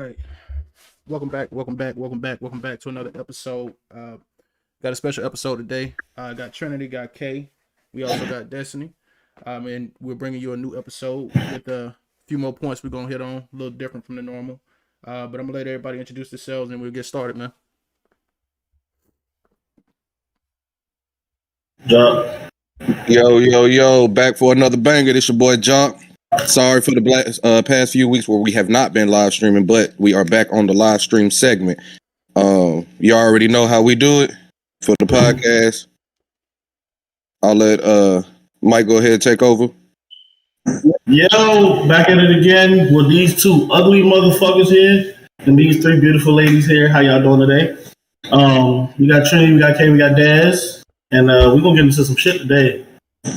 right. Welcome back to another episode. Got a special episode today. Got Trinity, got Kay. We also got Destiny. And we're bringing you a new episode with a few more points we're going to hit on, a little different from the normal. But I'm going to let everybody introduce themselves and we'll get started, man. Junk. Yo, back for another banger. This your boy Junk. Sorry for the past few weeks where we have not been live streaming, but we are back on the live stream segment. You already know how we do it for the podcast. I'll let Mike go ahead and take over. Yo, back at it again with these two ugly motherfuckers here and these three beautiful ladies here. How y'all doing today? We got Trinity, we got Kay, we got Daz, and we're gonna get into some shit today.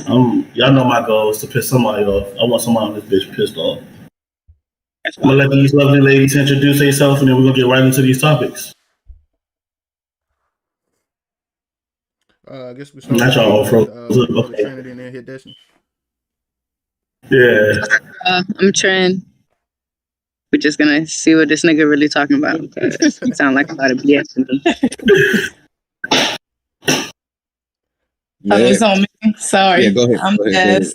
Y'all know my goal is to piss somebody off. I want somebody on this bitch pissed off. I'm gonna let these lovely ladies introduce themselves, and then we're gonna get right into these topics. I guess we Not y'all all froze. Okay. Trinity and then hit Destiny. Yeah. I'm Trin. We're just gonna see what this nigga really talking about. You sound like a lot of BS to me. It's on me. Sorry. Yeah, go ahead. I'm Go ahead, Jess.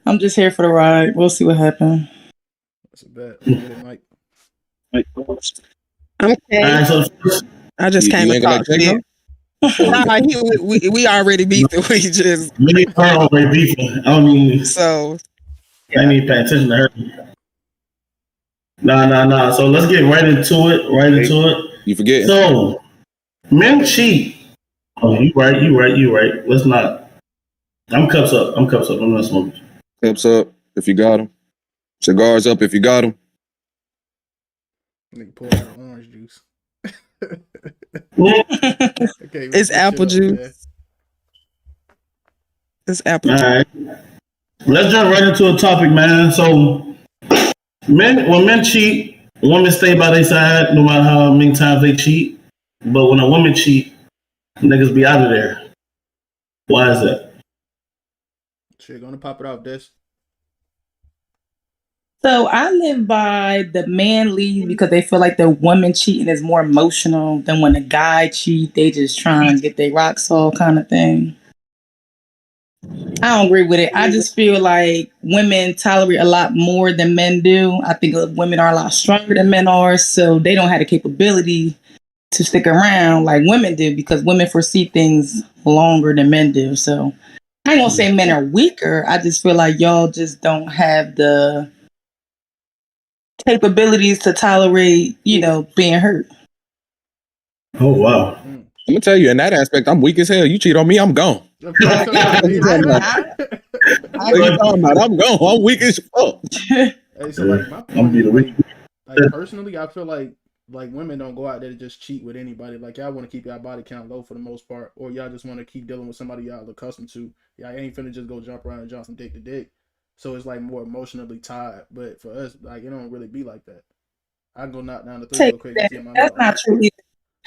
I'm just here for the ride. We'll see what happens. That's a bet. Get it, Mike. I'm All Kay. right, so I just came You and ain't gonna talked take to no? you. Nah, we already beefing. We just me and her already beefing. I don't need. so I need to pay attention to her. Nah. So let's get right into it. You forget. So, men cheat. Oh, you right. Let's not. I'm cups up. I'm not smoking. Cups up if you got them. Cigars up if you got them. Nigga pull out orange juice. Okay, it's apple juice. Man. It's apple All juice. right. Let's jump right into a topic, man. So, when men cheat, women stay by their side no matter how many times they cheat. But when a woman cheat, niggas be out of there. Why is that? Shit, gonna pop it off, Des. So I live by the man leaves because they feel like the woman cheating is more emotional than when a guy cheat. They just trying to get their rocks off kind of thing. I don't agree with it. I just feel like women tolerate a lot more than men do. I think women are a lot stronger than men are, so they don't have the capability to stick around like women do because women foresee things longer than men do. So I ain't gonna say men are weaker. I just feel like y'all just don't have the capabilities to tolerate, being hurt. Oh, wow. I'm gonna tell you, in that aspect, I'm weak as hell. You cheat on me, I'm gone. What you talking about? I'm gone. I'm weak as fuck. Hey, so like my I'm be the weak. like personally, I feel like women don't go out there to just cheat with anybody. Like y'all want to keep y'all body count low for the most part, or y'all just want to keep dealing with somebody y'all accustomed to. Y'all ain't finna just go jump around and jump from dick to dick. So it's like more emotionally tied. But for us, like it don't really be like that. I go knock down the three real quick. That's not true either.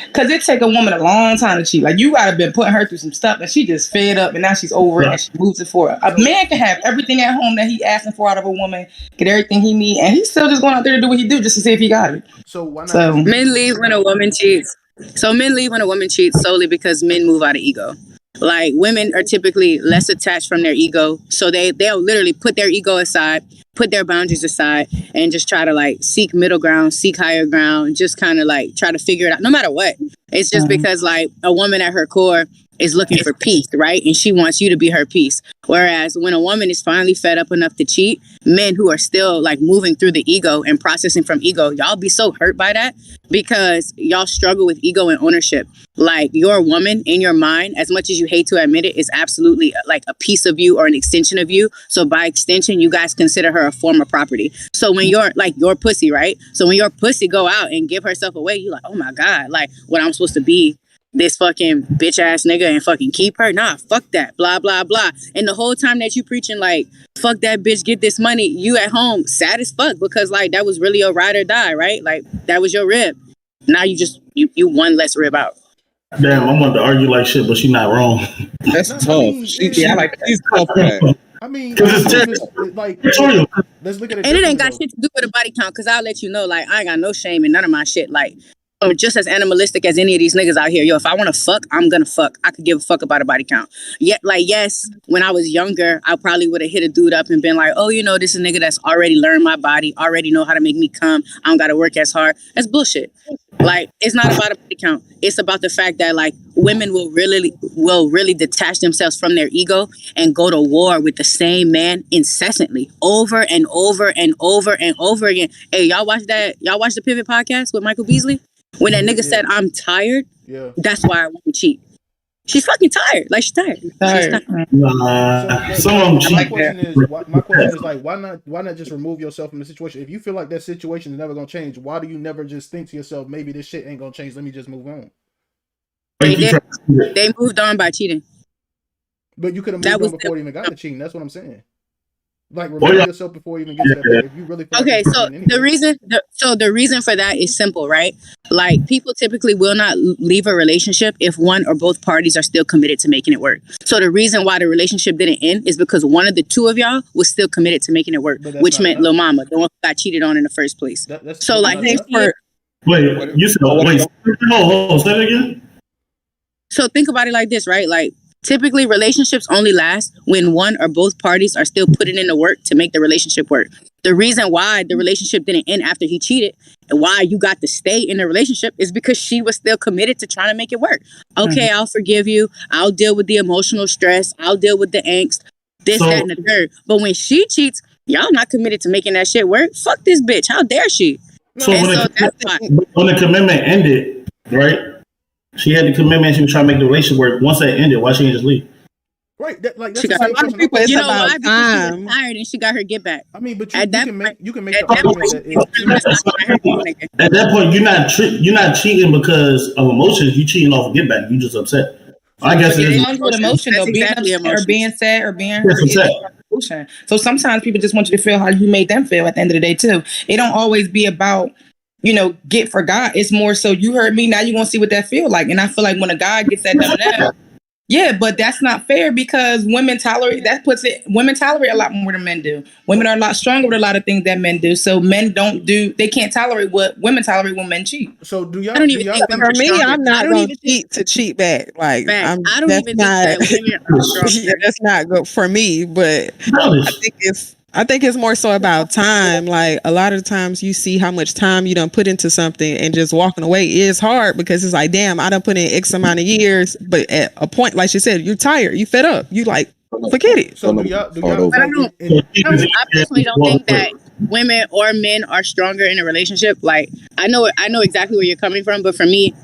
Because it take a woman a long time to cheat. Like you gotta been putting her through some stuff and she just fed up and now she's over it and she moves it for her. A man can have everything at home that he asking for out of a woman, get everything he need, and he's still just going out there to do what he do just to see if he got it. So why not? So Men leave when a woman cheats. Solely because men move out of ego. Like women are typically less attached from their ego, so they'll literally put their ego aside, put their boundaries aside, and just try to like seek middle ground, seek higher ground, just kind of like try to figure it out no matter what. It's just because like a woman at her core is looking for peace, right? And she wants you to be her peace. Whereas when a woman is finally fed up enough to cheat, men who are still like moving through the ego and processing from ego, y'all be so hurt by that because y'all struggle with ego and ownership. Like your woman in your mind, as much as you hate to admit it, is absolutely like a piece of you or an extension of you. So by extension, you guys consider her a form of property. So when you're like your pussy, right? So when your pussy go out and give herself away, you're like, oh my God, like what I'm supposed to be this fucking bitch ass nigga and fucking keep her? Nah, fuck that, blah, blah, blah. And the whole time that you preaching like, fuck that bitch, get this money, you at home sad as fuck because like that was really your ride or die, right? Like that was your rib. Now you just, you one less rib out. Damn, I wanted to argue like shit, but she's not wrong. That's tough. She's tough, man. I mean, Because it's like territorial. let's look at it. And it ain't got differently, shit to do with a body count, because I'll let you know, like, I ain't got no shame in none of my shit. Like, I'm just as animalistic as any of these niggas out here. Yo, if I want to fuck, I'm gonna fuck. I could give a fuck about a body count. Yet, like, yes, when I was younger, I probably would have hit a dude up and been like, oh, you know, this is a nigga that's already learned my body, already know how to make me come. I don't gotta work as hard. That's bullshit. Like, it's not about a body count. It's about the fact that, like, women will really detach themselves from their ego and go to war with the same man incessantly, over and over and over and over again. Hey, y'all watch the Pivot podcast with Michael Beasley? When that nigga said, I'm tired, yeah. that's why I want to cheat. She's fucking tired. Like, she's tired. She's tired. Nah, some of them My cheat. question is, like, why not just remove yourself from the situation? If you feel like that situation is never gonna change, why do you never just think to yourself, maybe this shit ain't gonna change? Let me just move on. They moved on by cheating. But you could have That moved on was before you even got the cheating. That's what I'm saying. Like, remove yourself before you even get to that point. If you really feel Okay, like so the reason for that is simple, right? Like, people typically will not leave a relationship if one or both parties are still committed to making it work. So the reason why the relationship didn't end is because one of the two of y'all was still committed to making it work, which meant Lil Mama, the one who got cheated on in the first place. So, like, Wait, you said, wait, hold on, say that again? So think about it like this, right? Like, typically relationships only last when one or both parties are still putting in the work to make the relationship work. The reason why the relationship didn't end after he cheated and why you got to stay in the relationship is because she was still committed to trying to make it work. Okay, I'll forgive you. I'll deal with the emotional stress. I'll deal with the angst, that, and the third. But when she cheats, y'all not committed to making that shit work. Fuck this bitch. How dare she? So when the commitment ended, right? She had the commitment. She was trying to make the relationship work. Once that ended, why she didn't just leave? Right, that's the same question. You know why? Because she was tired and she got her get back. I mean, but you can make the argument that at that point, you're not cheating because of emotions. You cheating off of get back. You just upset. I guess it is with emotion though, being upset or being sad or being hurt is emotion. So sometimes people just want you to feel how you made them feel at the end of the day too. It don't always be about, get forgot. It's more so you hurt me, now you want to see what that feel like. And I feel like when a guy gets that done now, yeah, but that's not fair because women tolerate a lot more than men do. Women are a lot stronger with a lot of things that men do. So men they can't tolerate what women tolerate when men cheat. So do y'all? For me, I'm not going to cheat back. Like, I don't even think that women are stronger. Yeah, that's not good for me. But I think it's more so about time. Like, a lot of times you see how much time you done put into something and just walking away is hard because it's like, damn, I done put in X amount of years. But at a point, like she said, you're tired, you fed up. You like, forget it. So I personally don't think that women or men are stronger in a relationship. Like, I know exactly where you're coming from. But for me,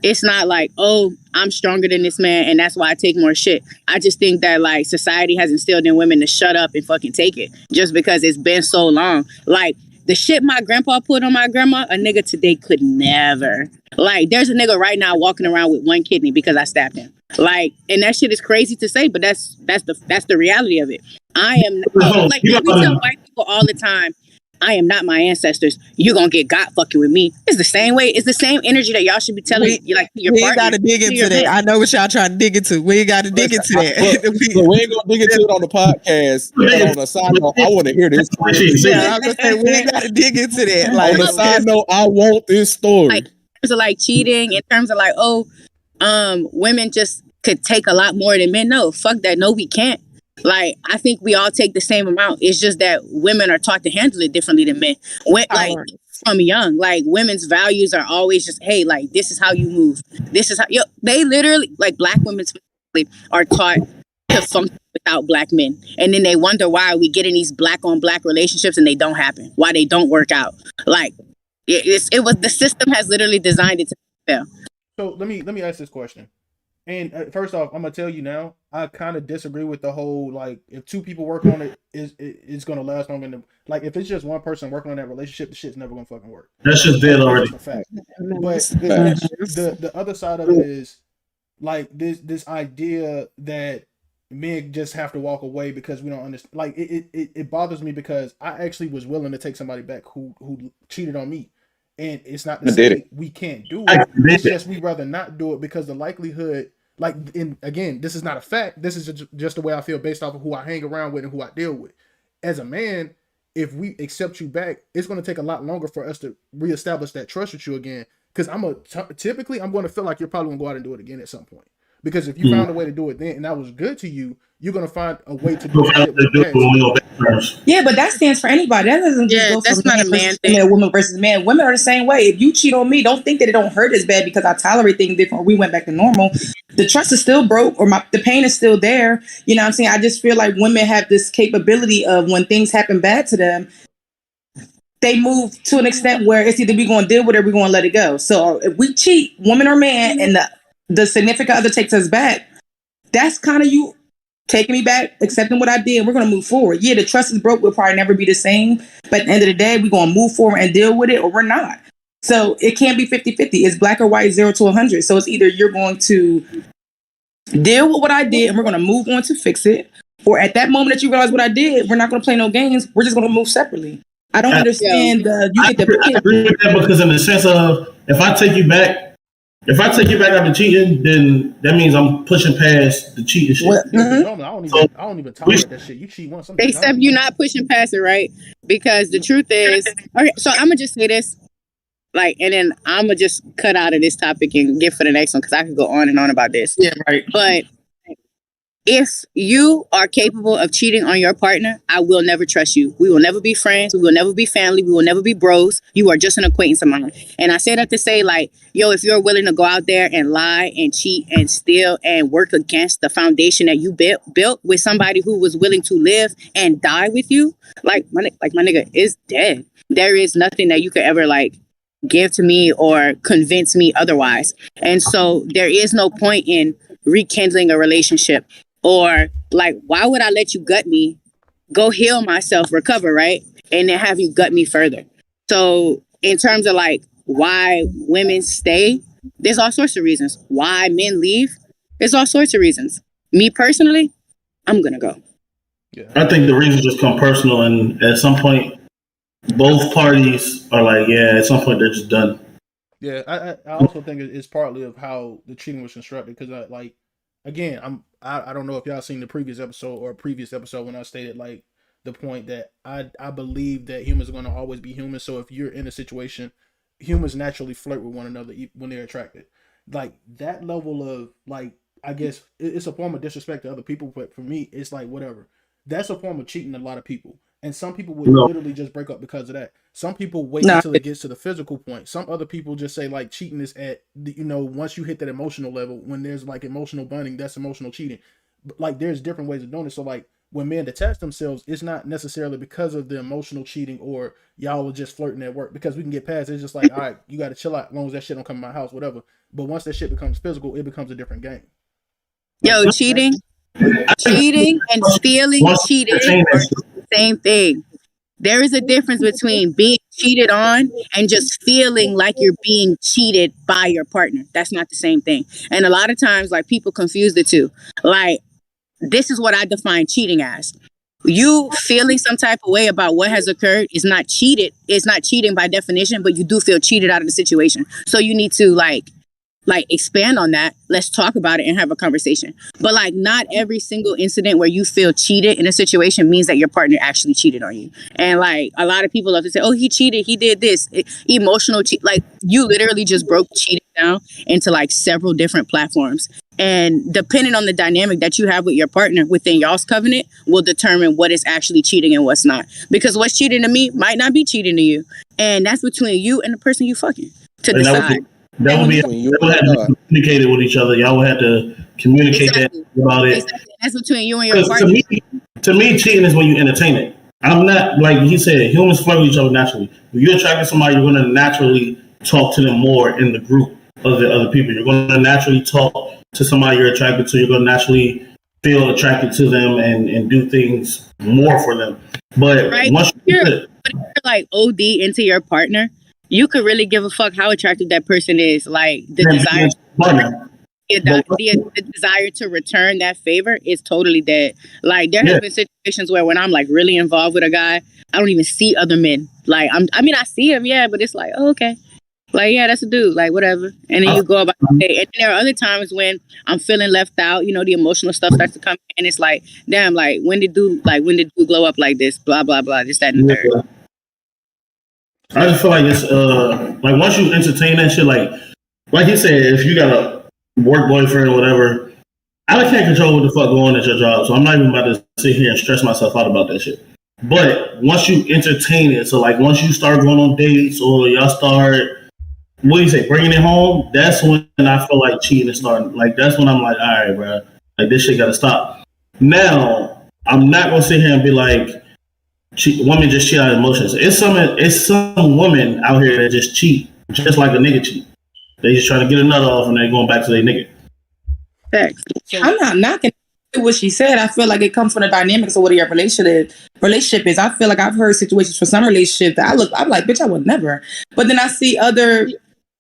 it's not like, oh, I'm stronger than this man and that's why I take more shit. I just think that, like, society has instilled in women to shut up and fucking take it just because it's been so long. Like, the shit my grandpa put on my grandma, a nigga today could never. Like, there's a nigga right now walking around with one kidney because I stabbed him. Like, and that shit is crazy to say, but that's the reality of it. I am like, we tell white people all the time, I am not my ancestors. You gonna get got fucking with me. It's the same way. It's the same energy that y'all should be telling your partner. We ain't gotta dig into that. I know what y'all trying to dig into. We ain't gotta dig into that. We ain't gonna dig into it on the podcast. But on a side note, I want to hear this story. Yeah, I'm gonna say we ain't gotta dig into that. Like, on a side note, I want this story. Like, in terms of like cheating, in terms of like, women just could take a lot more than men. No, fuck that. No, we can't. Like, I think we all take the same amount. It's just that women are taught to handle it differently than men. Like, from young, like, women's values are always just, hey, like, this is how you move. This is how they literally, like, black women are taught to function without black men. And then they wonder why we get in these black on black relationships and they don't happen, why they don't work out. Like, the system has literally designed it to fail. So let me ask this question. And first off, I'm gonna tell you now, I kind of disagree with the whole, like, if two people work on it, it's gonna last longer than, like, if it's just one person working on that relationship, the shit's never gonna fucking work. That's just dead already. But the other side of it is, like, this idea that men just have to walk away because we don't understand. Like, it bothers me because I actually was willing to take somebody back who cheated on me. And it's not to say we can't do it. It's just we rather not do it because the likelihood Like, again, this is not a fact. This is just the way I feel based off of who I hang around with and who I deal with. As a man, if we accept you back, it's going to take a lot longer for us to reestablish that trust with you again. Because typically I'm going to feel like you're probably going to go out and do it again at some point. Because if you found a way to do it then and that was good to you, you're going to find a way to do it. Yeah, but that stands for anybody. That doesn't just go that's from not a man thing. A woman versus man. Women are the same way. If you cheat on me, don't think that it don't hurt as bad because I tolerate things different or we went back to normal. The trust is still broke or the pain is still there. You know what I'm saying? I just feel like women have this capability of when things happen bad to them, they move to an extent where it's either we going to deal with it or we're going to let it go. So if we cheat, woman or man, and the significant other takes us back, that's kind of you taking me back, accepting what I did. We're going to move forward. Yeah, the trust is broke. We'll probably never be the same. But at the end of the day, we're going to move forward and deal with it or we're not. So it can't be 50-50. It's black or white, 0 to 100. So it's either you're going to deal with what I did and we're going to move on to fix it. Or at that moment that you realize what I did, we're not going to play no games. We're just going to move separately. I don't understand. I agree with that because in the sense of if I take you back after cheating, then that means I'm pushing past the cheating shit. Mm-hmm. I don't even tolerate that shit. You cheat once. Except you're not pushing past it, right? Because the truth is, okay. So I'm gonna just say this, and then I'm gonna just cut out of this topic and get for the next one because I could go on and on about this. Yeah, right. But if you are capable of cheating on your partner, I will never trust you. We will never be friends. We will never be family. We will never be bros. You are just an acquaintance of mine. And I say that to say, if you're willing to go out there and lie and cheat and steal and work against the foundation that you built with somebody who was willing to live and die with you, my nigga is dead. There is nothing that you could ever give to me or convince me otherwise. And so there is no point in rekindling a relationship. Or why would I let you gut me, go heal myself, recover, right? And then have you gut me further. So in terms of why women stay, there's all sorts of reasons. Why men leave, there's all sorts of reasons. Me personally, I'm going to go. Yeah. I think the reasons just come personal. And at some point, both parties are at some point they're just done. Yeah, I also think it's partly of how the cheating was constructed. Because again, I don't know if y'all seen the previous episode when I stated the point that I believe that humans are going to always be human. So if you're in a situation, humans naturally flirt with one another when they're attracted. That level of I guess it's a form of disrespect to other people, but for me, it's whatever. That's a form of cheating to a lot of people. And some people would literally just break up because of that. Some people wait until it gets to the physical point. Some other people just say cheating is at once you hit that emotional level, when there's emotional bonding, that's emotional cheating. But there's different ways of doing it. So when men detach themselves, it's not necessarily because of the emotional cheating or y'all are just flirting at work, because we can get past it. It's just all right, you got to chill out as long as that shit don't come to my house, whatever. But once that shit becomes physical, it becomes a different game. Yo, cheating and stealing, cheating are the same thing. There is a difference between being cheated on and just feeling like you're being cheated by your partner. That's not the same thing. And a lot of times, people confuse the two. This is what I define cheating as. You feeling some type of way about what has occurred is not cheated. It's not cheating by definition, but you do feel cheated out of the situation. So you need to expand on that. Let's talk about it and have a conversation. But not every single incident where you feel cheated in a situation means that your partner actually cheated on you. And a lot of people love to say, oh, he cheated, he did this. Emotional cheat. You literally just broke cheating down into several different platforms. And depending on the dynamic that you have with your partner within y'all's covenant will determine what is actually cheating and what's not. Because what's cheating to me might not be cheating to you. And that's between you and the person you fucking to decide. That would be you would have to communicate it with each other. Y'all would have to communicate that about it. Exactly. That's between you and your partner. To me, cheating is when you entertain it. I'm not, like he said, humans flirt with each other naturally. When you're attracted to somebody, you're going to naturally talk to them more in the group of the other people. You're going to naturally talk to somebody you're attracted to. You're going to naturally feel attracted to them and do things more for them. But once you're OD into your partner, you could really give a fuck how attractive that person is. The desire to return that favor is totally dead. There have been situations where when I'm really involved with a guy, I don't even see other men. I see him, but it's oh, okay. Like, yeah, that's a dude. Like, whatever. And then you go about the day. And there are other times when I'm feeling left out. You know, the emotional stuff starts to come in. And it's like, damn, like, when did dude glow up like this? Blah, blah, blah. This, that, and the third. I just feel like it's like once you entertain that shit, like you said, if you got a work boyfriend or whatever, I can't control what the fuck going on at your job. So I'm not even about to sit here and stress myself out about that shit. But once you entertain it, so like once you start going on dates or y'all start, what do you say, bringing it home, that's when I feel like cheating is starting. Like that's when I'm like, all right, bro, like this shit gotta stop. Now I'm not gonna sit here and be like, women just cheat out of emotions. It's some women out here that just cheat, just like a nigga cheat. They just trying to get a nut off and they going back to their nigga. Thanks. I'm not knocking what she said. I feel like it comes from the dynamics of what your relationship is. I feel like I've heard situations for some relationships that I'm like, bitch, I would never. But then I see other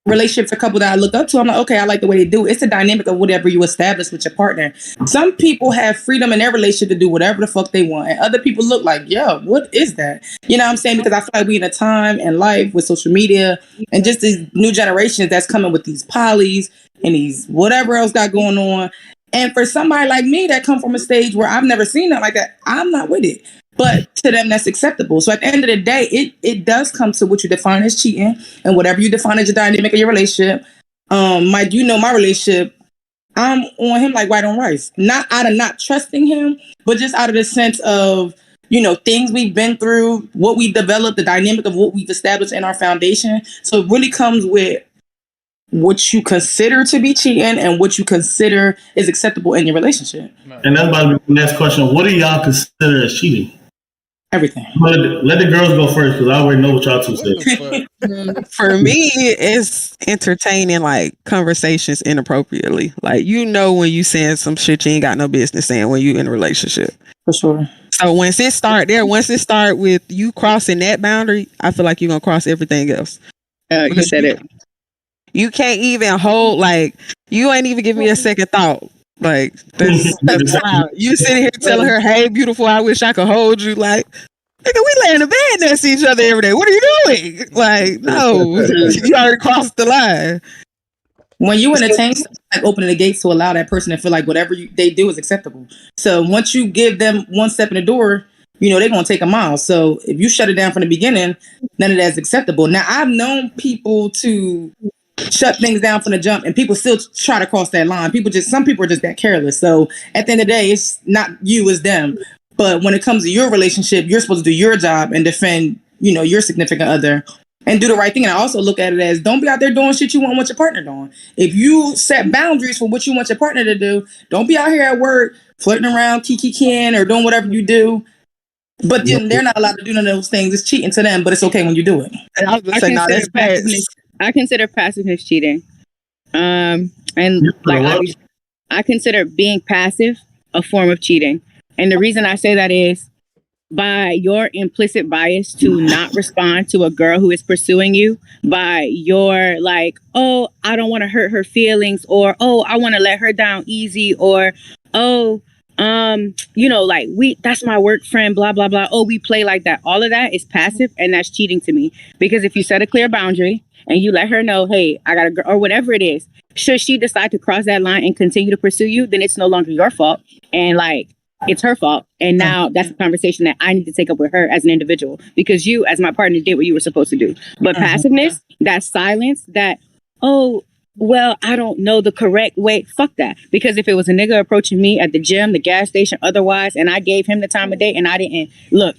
relationships, a couple that I look up to. I'm like, okay, I like the way they do. It's the dynamic of whatever you establish with your partner. Some people have freedom in their relationship to do whatever the fuck they want. And other people look like, yo, what is that? You know what I'm saying? Because I feel like we in a time in life with social media and just these new generations that's coming with these polys and these whatever else got going on. And for somebody like me that come from a stage where I've never seen that like that, I'm not with it. But to them, that's acceptable. So at the end of the day, it does come to what you define as cheating and whatever you define as your dynamic of your relationship. Mike, you know my relationship, I'm on him like white on rice. Not out of not trusting him, but just out of the sense of, you know, things we've been through, what we developed, the dynamic of what we've established in our foundation. So it really comes with what you consider to be cheating and what you consider is acceptable in your relationship. And that's about the next question. What do y'all consider as cheating? Everything. Let the girls go first because I already know what y'all two said. For me, it's entertaining like conversations inappropriately. Like, you know, when you saying some shit you ain't got no business saying when you in a relationship. For sure. So once it start with you crossing that boundary, I feel like you're gonna cross everything else. You said it. You can't even hold, like, you ain't even give me a second thought. Like, that's wild. You sitting here telling her, hey, beautiful, I wish I could hold you. Like, nigga, we lay in the bed next to each other every day. What are you doing? Like, no, you already crossed the line. When you entertain, like opening the gates to allow that person to feel like whatever they do is acceptable. So once you give them one step in the door, you know, they're going to take a mile. So if you shut it down from the beginning, none of that's acceptable. Now, I've known people to shut things down from the jump and people still try to cross that line. Some people are just that careless. So at the end of the day, it's not you, it's them. But when it comes to your relationship, you're supposed to do your job and defend, you know, your significant other and do the right thing. And I also look at it as, don't be out there doing shit you want your partner doing. If you set boundaries for what you want your partner to do, don't be out here at work flirting around, kiki-kin, or doing whatever you do. But then they're not allowed to do none of those things. It's cheating to them, but it's okay when you do it. I consider passiveness cheating. And like I consider being passive a form of cheating. And the reason I say that is by your implicit bias to not respond to a girl who is pursuing you, by your like, oh, I don't want to hurt her feelings, or oh, I want to let her down easy, or oh, you know, like that's my work friend, blah, blah, blah. Oh, we play like that. All of that is passive, and that's cheating to me. Because if you set a clear boundary and you let her know, hey, I got a girl, or whatever it is, should she decide to cross that line and continue to pursue you, then it's no longer your fault. And like, it's her fault. And now that's a conversation that I need to take up with her as an individual, because you, as my partner, did what you were supposed to do. But passiveness, that silence, that, oh, well, I don't know the correct way. Fuck that. Because if it was a nigga approaching me at the gym, the gas station, otherwise, and I gave him the time of day and I didn't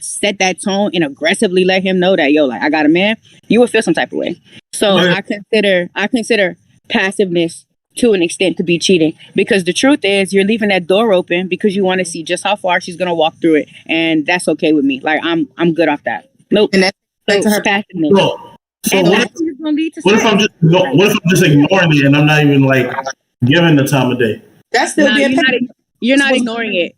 set that tone and aggressively let him know that, yo, like, I got a man, you would feel some type of way. So I consider passiveness to an extent to be cheating, because the truth is you're leaving that door open because you want to see just how far she's going to walk through it. And that's okay with me. Like, I'm good off that. Nope. And that's her passiveness. So what if I'm just ignoring it and I'm not even like giving the time of day? That's still you're not ignoring it.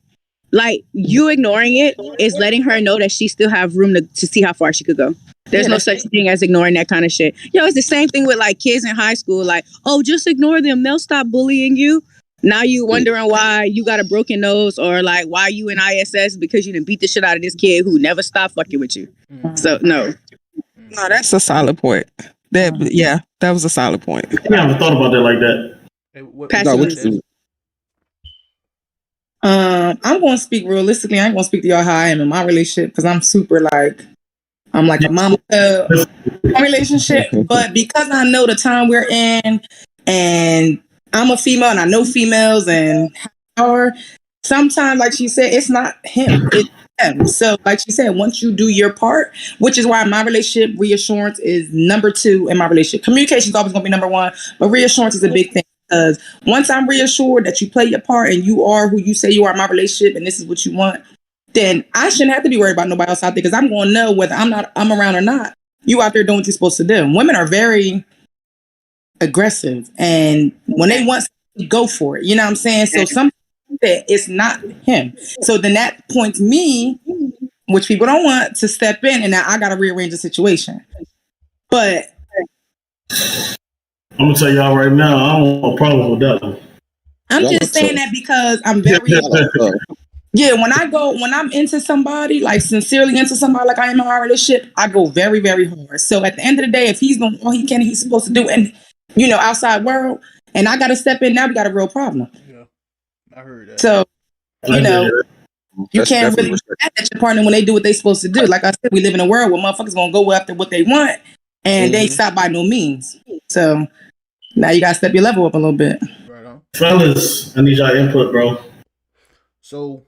Like, you ignoring it is letting her know that she still have room to see how far she could go. There's no such thing as ignoring that kind of shit. Yo, it's the same thing with like kids in high school. Like, oh, just ignore them. They'll stop bullying you. Now you wondering why you got a broken nose, or like why you in ISS because you didn't beat the shit out of this kid who never stopped fucking with you. So no, that's a solid point. That was a solid point. I haven't thought about that like that. Hey, what you I'm going to speak realistically. I ain't going to speak to y'all how I am in my relationship because I'm super like, I'm like a mama relationship. But because I know the time we're in and I'm a female and I know females and power, sometimes, like she said, it's not him. It's them. So like she said, once you do your part, which is why my relationship reassurance is number 2 in my relationship. Communication is always going to be number 1, but reassurance is a big thing. Because once I'm reassured that you play your part and you are who you say you are in my relationship and this is what you want, then I shouldn't have to be worried about nobody else out there because I'm going to know whether I'm around or not. You out there doing what you're supposed to do. Women are very aggressive and when they want something, go for it. You know what I'm saying? So something that it's not him. So then that points me, which people don't want, to step in and now I got to rearrange the situation. But I'm gonna tell y'all right now, I don't have a problem with that one. I'm just saying that because I'm very when I'm into somebody, like sincerely into somebody like I am in our relationship, I go very, very hard. So at the end of the day, if he's doing all he can, he's supposed to do, and outside world, and I gotta step in, now we got a real problem. Yeah, I heard that. So you can't really mad at your partner when they do what they supposed to do. Like I said, we live in a world where motherfuckers gonna go after what they want and they stop by no means. So now you gotta step your level up a little bit. Right on. Fellas, I need y'all input, bro. So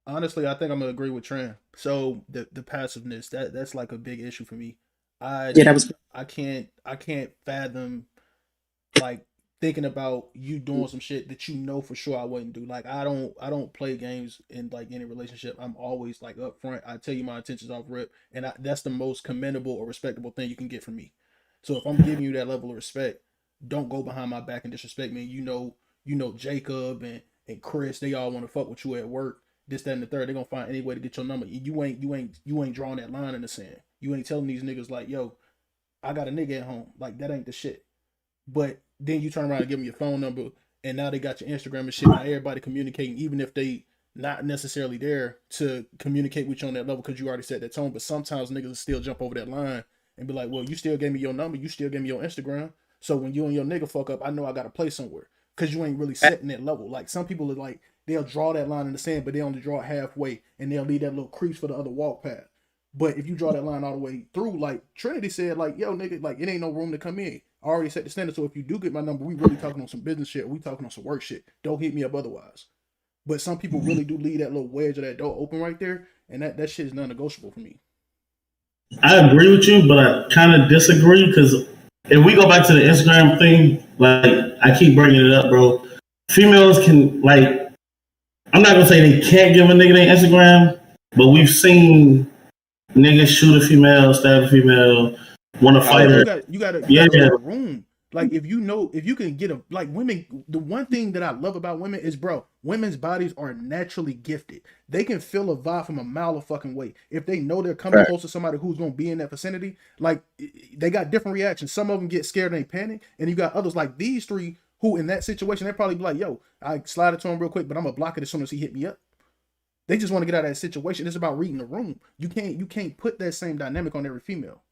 honestly, I think I'm gonna agree with Tran. So the passiveness, that's like a big issue for me. I can't fathom like thinking about you doing some shit that you know for sure I wouldn't do. Like I don't play games in like any relationship. I'm always like upfront. I tell you my intentions off rip, and that's the most commendable or respectable thing you can get from me. So if I'm giving you that level of respect, don't go behind my back and disrespect me. You know Jacob and Chris, they all want to fuck with you at work. This, that, and the third. They're gonna find any way to get your number. You ain't drawing that line in the sand. You ain't telling these niggas like, yo, I got a nigga at home. Like that ain't the shit. But then you turn around and give them your phone number, and now they got your Instagram and shit. Now everybody communicating, even if they not necessarily there to communicate with you on that level because you already set that tone. But sometimes niggas will still jump over that line and be like, well, you still gave me your number, you still gave me your Instagram. So when you and your nigga fuck up, I know I got to play somewhere because you ain't really setting that level. Like some people are like, they'll draw that line in the sand, but they only draw it halfway and they'll leave that little crease for the other walk path. But if you draw that line all the way through, like Trinity said, like, yo, nigga, like it ain't no room to come in. I already set the standard. So if you do get my number, we really talking on some business shit. We talking on some work shit. Don't hit me up otherwise. But some people really do leave that little wedge of that door open right there. And that shit is non-negotiable for me. I agree with you, but I kind of disagree because if we go back to the Instagram thing, like I keep bringing it up, bro. Females can like, I'm not gonna say they can't give a nigga their Instagram, but we've seen niggas shoot a female, stab a female, want to fight her. You got a room. Like if you can get like women, the one thing that I love about women is, bro, women's bodies are naturally gifted. They can feel a vibe from a mile of fucking way. If they know they're coming close to somebody who's going to be in that vicinity, like they got different reactions. Some of them get scared and they panic. And you got others like these three who in that situation, they probably be like, yo, I slide it to him real quick, but I'm going to block it as soon as he hit me up. They just want to get out of that situation. It's about reading the room. You can't put that same dynamic on every female.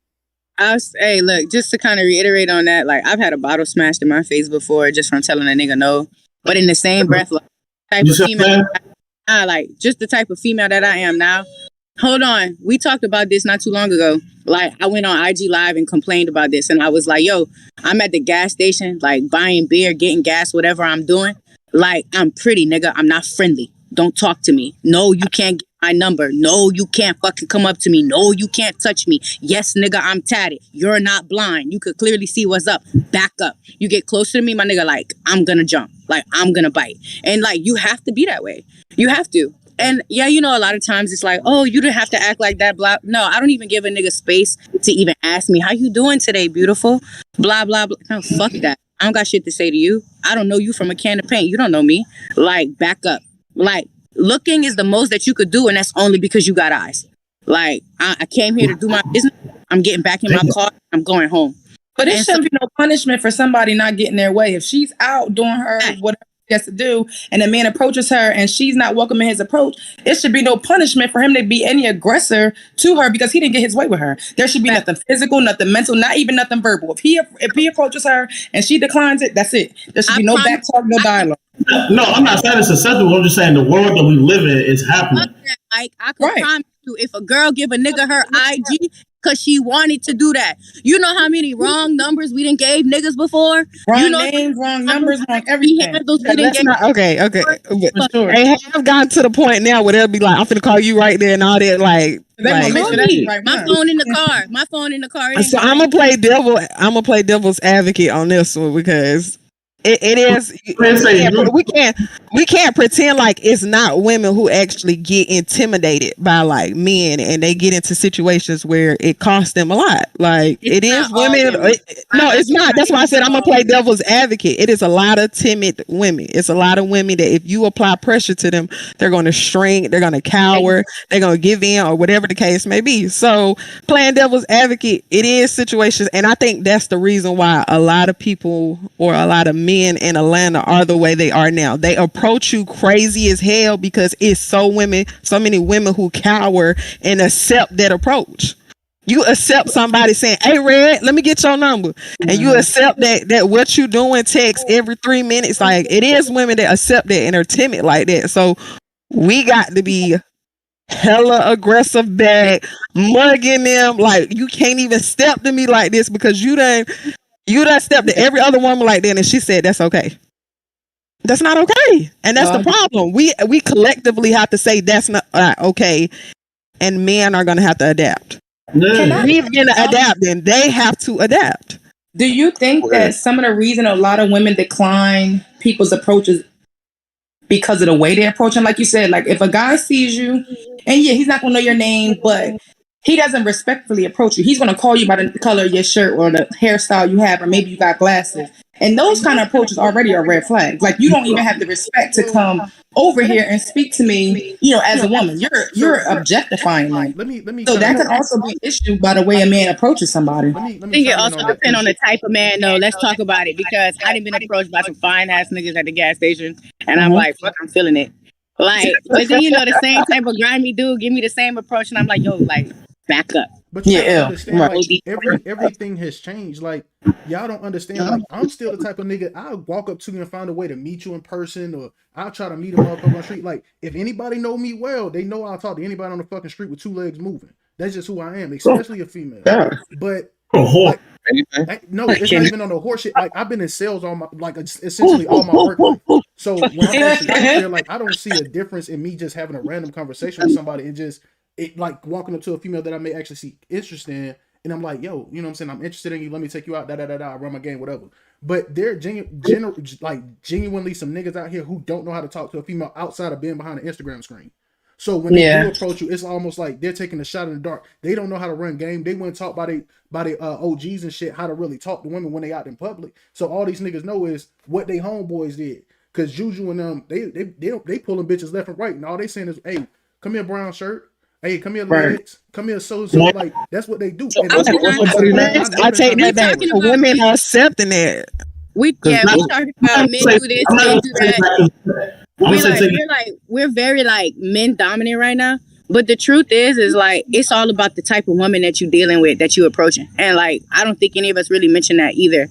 Hey, look, just to kind of reiterate on that, like I've had a bottle smashed in my face before just from telling a nigga no. But in the same breath, like type of female, like just the type of female that I am now. Hold on, we talked about this not too long ago. Like I went on IG Live and complained about this, and I was like, "Yo, I'm at the gas station, like buying beer, getting gas, whatever I'm doing. Like I'm pretty, nigga. I'm not friendly. Don't talk to me. No, you can't get my number. No, you can't fucking come up to me. No, you can't touch me. Yes, nigga, I'm tatted. You're not blind. You could clearly see what's up. Back up. You get closer to me, my nigga, like, I'm gonna jump. Like, I'm gonna bite. And, like, you have to be that way. You have to. And, yeah, you know, a lot of times it's like, oh, you didn't have to act like that, blah. No, I don't even give a nigga space to even ask me, how you doing today, beautiful? Blah, blah, blah. No, fuck that. I don't got shit to say to you. I don't know you from a can of paint. You don't know me. Like, back up. Like, looking is the most that you could do, and that's only because you got eyes. Like, I came here to do my business. I'm getting back in my car. I'm going home. But it shouldn't be no punishment for somebody not getting their way. If she's out doing her whatever she has to do, and a man approaches her and she's not welcoming his approach, it should be no punishment for him to be any aggressor to her because he didn't get his way with her. There should be nothing physical, nothing mental, not even nothing verbal. If he approaches her and she declines it, that's it. There should be no back talk, no dialogue. No, I'm not saying it's acceptable. I'm just saying the world that we live in is happening. Like, I can promise you, if a girl give a nigga her IG because she wanted to do that, you know how many wrong numbers we done gave niggas before? Wrong you know, names, wrong numbers, wrong everything. Okay. They have gotten to the point now where they'll be like, I'm finna call you right there and all that. Like my phone in the car. My phone in the car. So I'm gonna play devil's advocate on this one because it is we can't pretend like it's not women who actually get intimidated by like men and they get into situations where it costs them a lot. Like it is women. No, it's not. That's why I said I'm gonna play devil's advocate. It is a lot of timid women. It's a lot of women that if you apply pressure to them, they're gonna shrink, they're gonna cower, they're gonna give in or whatever the case may be. So playing devil's advocate, it is situations, and I think that's the reason why a lot of people or a lot of men in Atlanta are the way they are now. They approach you crazy as hell because it's so many women who cower and accept that approach. You accept somebody saying, "Hey, Red, let me get your number," and you accept that what you doing text every 3 minutes. Like it is women that accept that and are timid like that. So we got to be hella aggressive back, mugging them. Like you can't even step to me like this because you done stepped to every other woman like that, and she said that's okay. That's not okay, and that's the problem. We collectively have to say that's not okay, and men are gonna have to adapt. We're gonna adapt, and they have to adapt. Do you think that some of the reason a lot of women decline people's approaches because of the way they approach them? Like you said, like if a guy sees you, and he's not gonna know your name, but he doesn't respectfully approach you. He's going to call you by the color of your shirt or the hairstyle you have, or maybe you got glasses. And those kind of approaches already are red flags. Like you don't even have the respect to come over here and speak to me, as a woman. You're objectifying me. So that could also be an issue by the way a man approaches somebody. I think it also depends on the type of man, though. Let's talk about it because I done been approached by some fine ass niggas at the gas station, and I'm like, fuck, I'm feeling it. Like, but then the same type of grimy dude give me the same approach, and I'm like, yo, like. Back up. But you understand, like, everything has changed. Like y'all don't understand. Like I'm still the type of nigga I'll walk up to you and find a way to meet you in person, or I'll try to meet a motherfucker on the street. Like if anybody know me well, they know I'll talk to anybody on the fucking street with 2 legs moving. That's just who I am, especially a female. But like, no, it's not even on the horse shit. Like I've been in sales all my essentially all my work life. So when I'm actually out there, like I don't see a difference in me just having a random conversation with somebody and just like walking up to a female that I may actually see interest in, and I'm like, yo, you know what I'm saying? I'm interested in you. Let me take you out. I run my game, whatever. But there are genuinely some niggas out here who don't know how to talk to a female outside of being behind an Instagram screen. So when they do approach you, it's almost like they're taking a shot in the dark. They don't know how to run game. They wouldn't talk by they OGs and shit how to really talk to women when they out in public. So all these niggas know is what they homeboys did. Cause Juju and them, they pulling bitches left and right, and all they saying is, hey, come here, brown shirt. Hey, come here, legs. Come here, so like that's what they do. I take that back. Women are accepting it. We talking about men do this, men do that. We're very like men dominant right now. But the truth is like it's all about the type of woman that you're dealing with, that you're approaching. And like I don't think any of us really mentioned that either.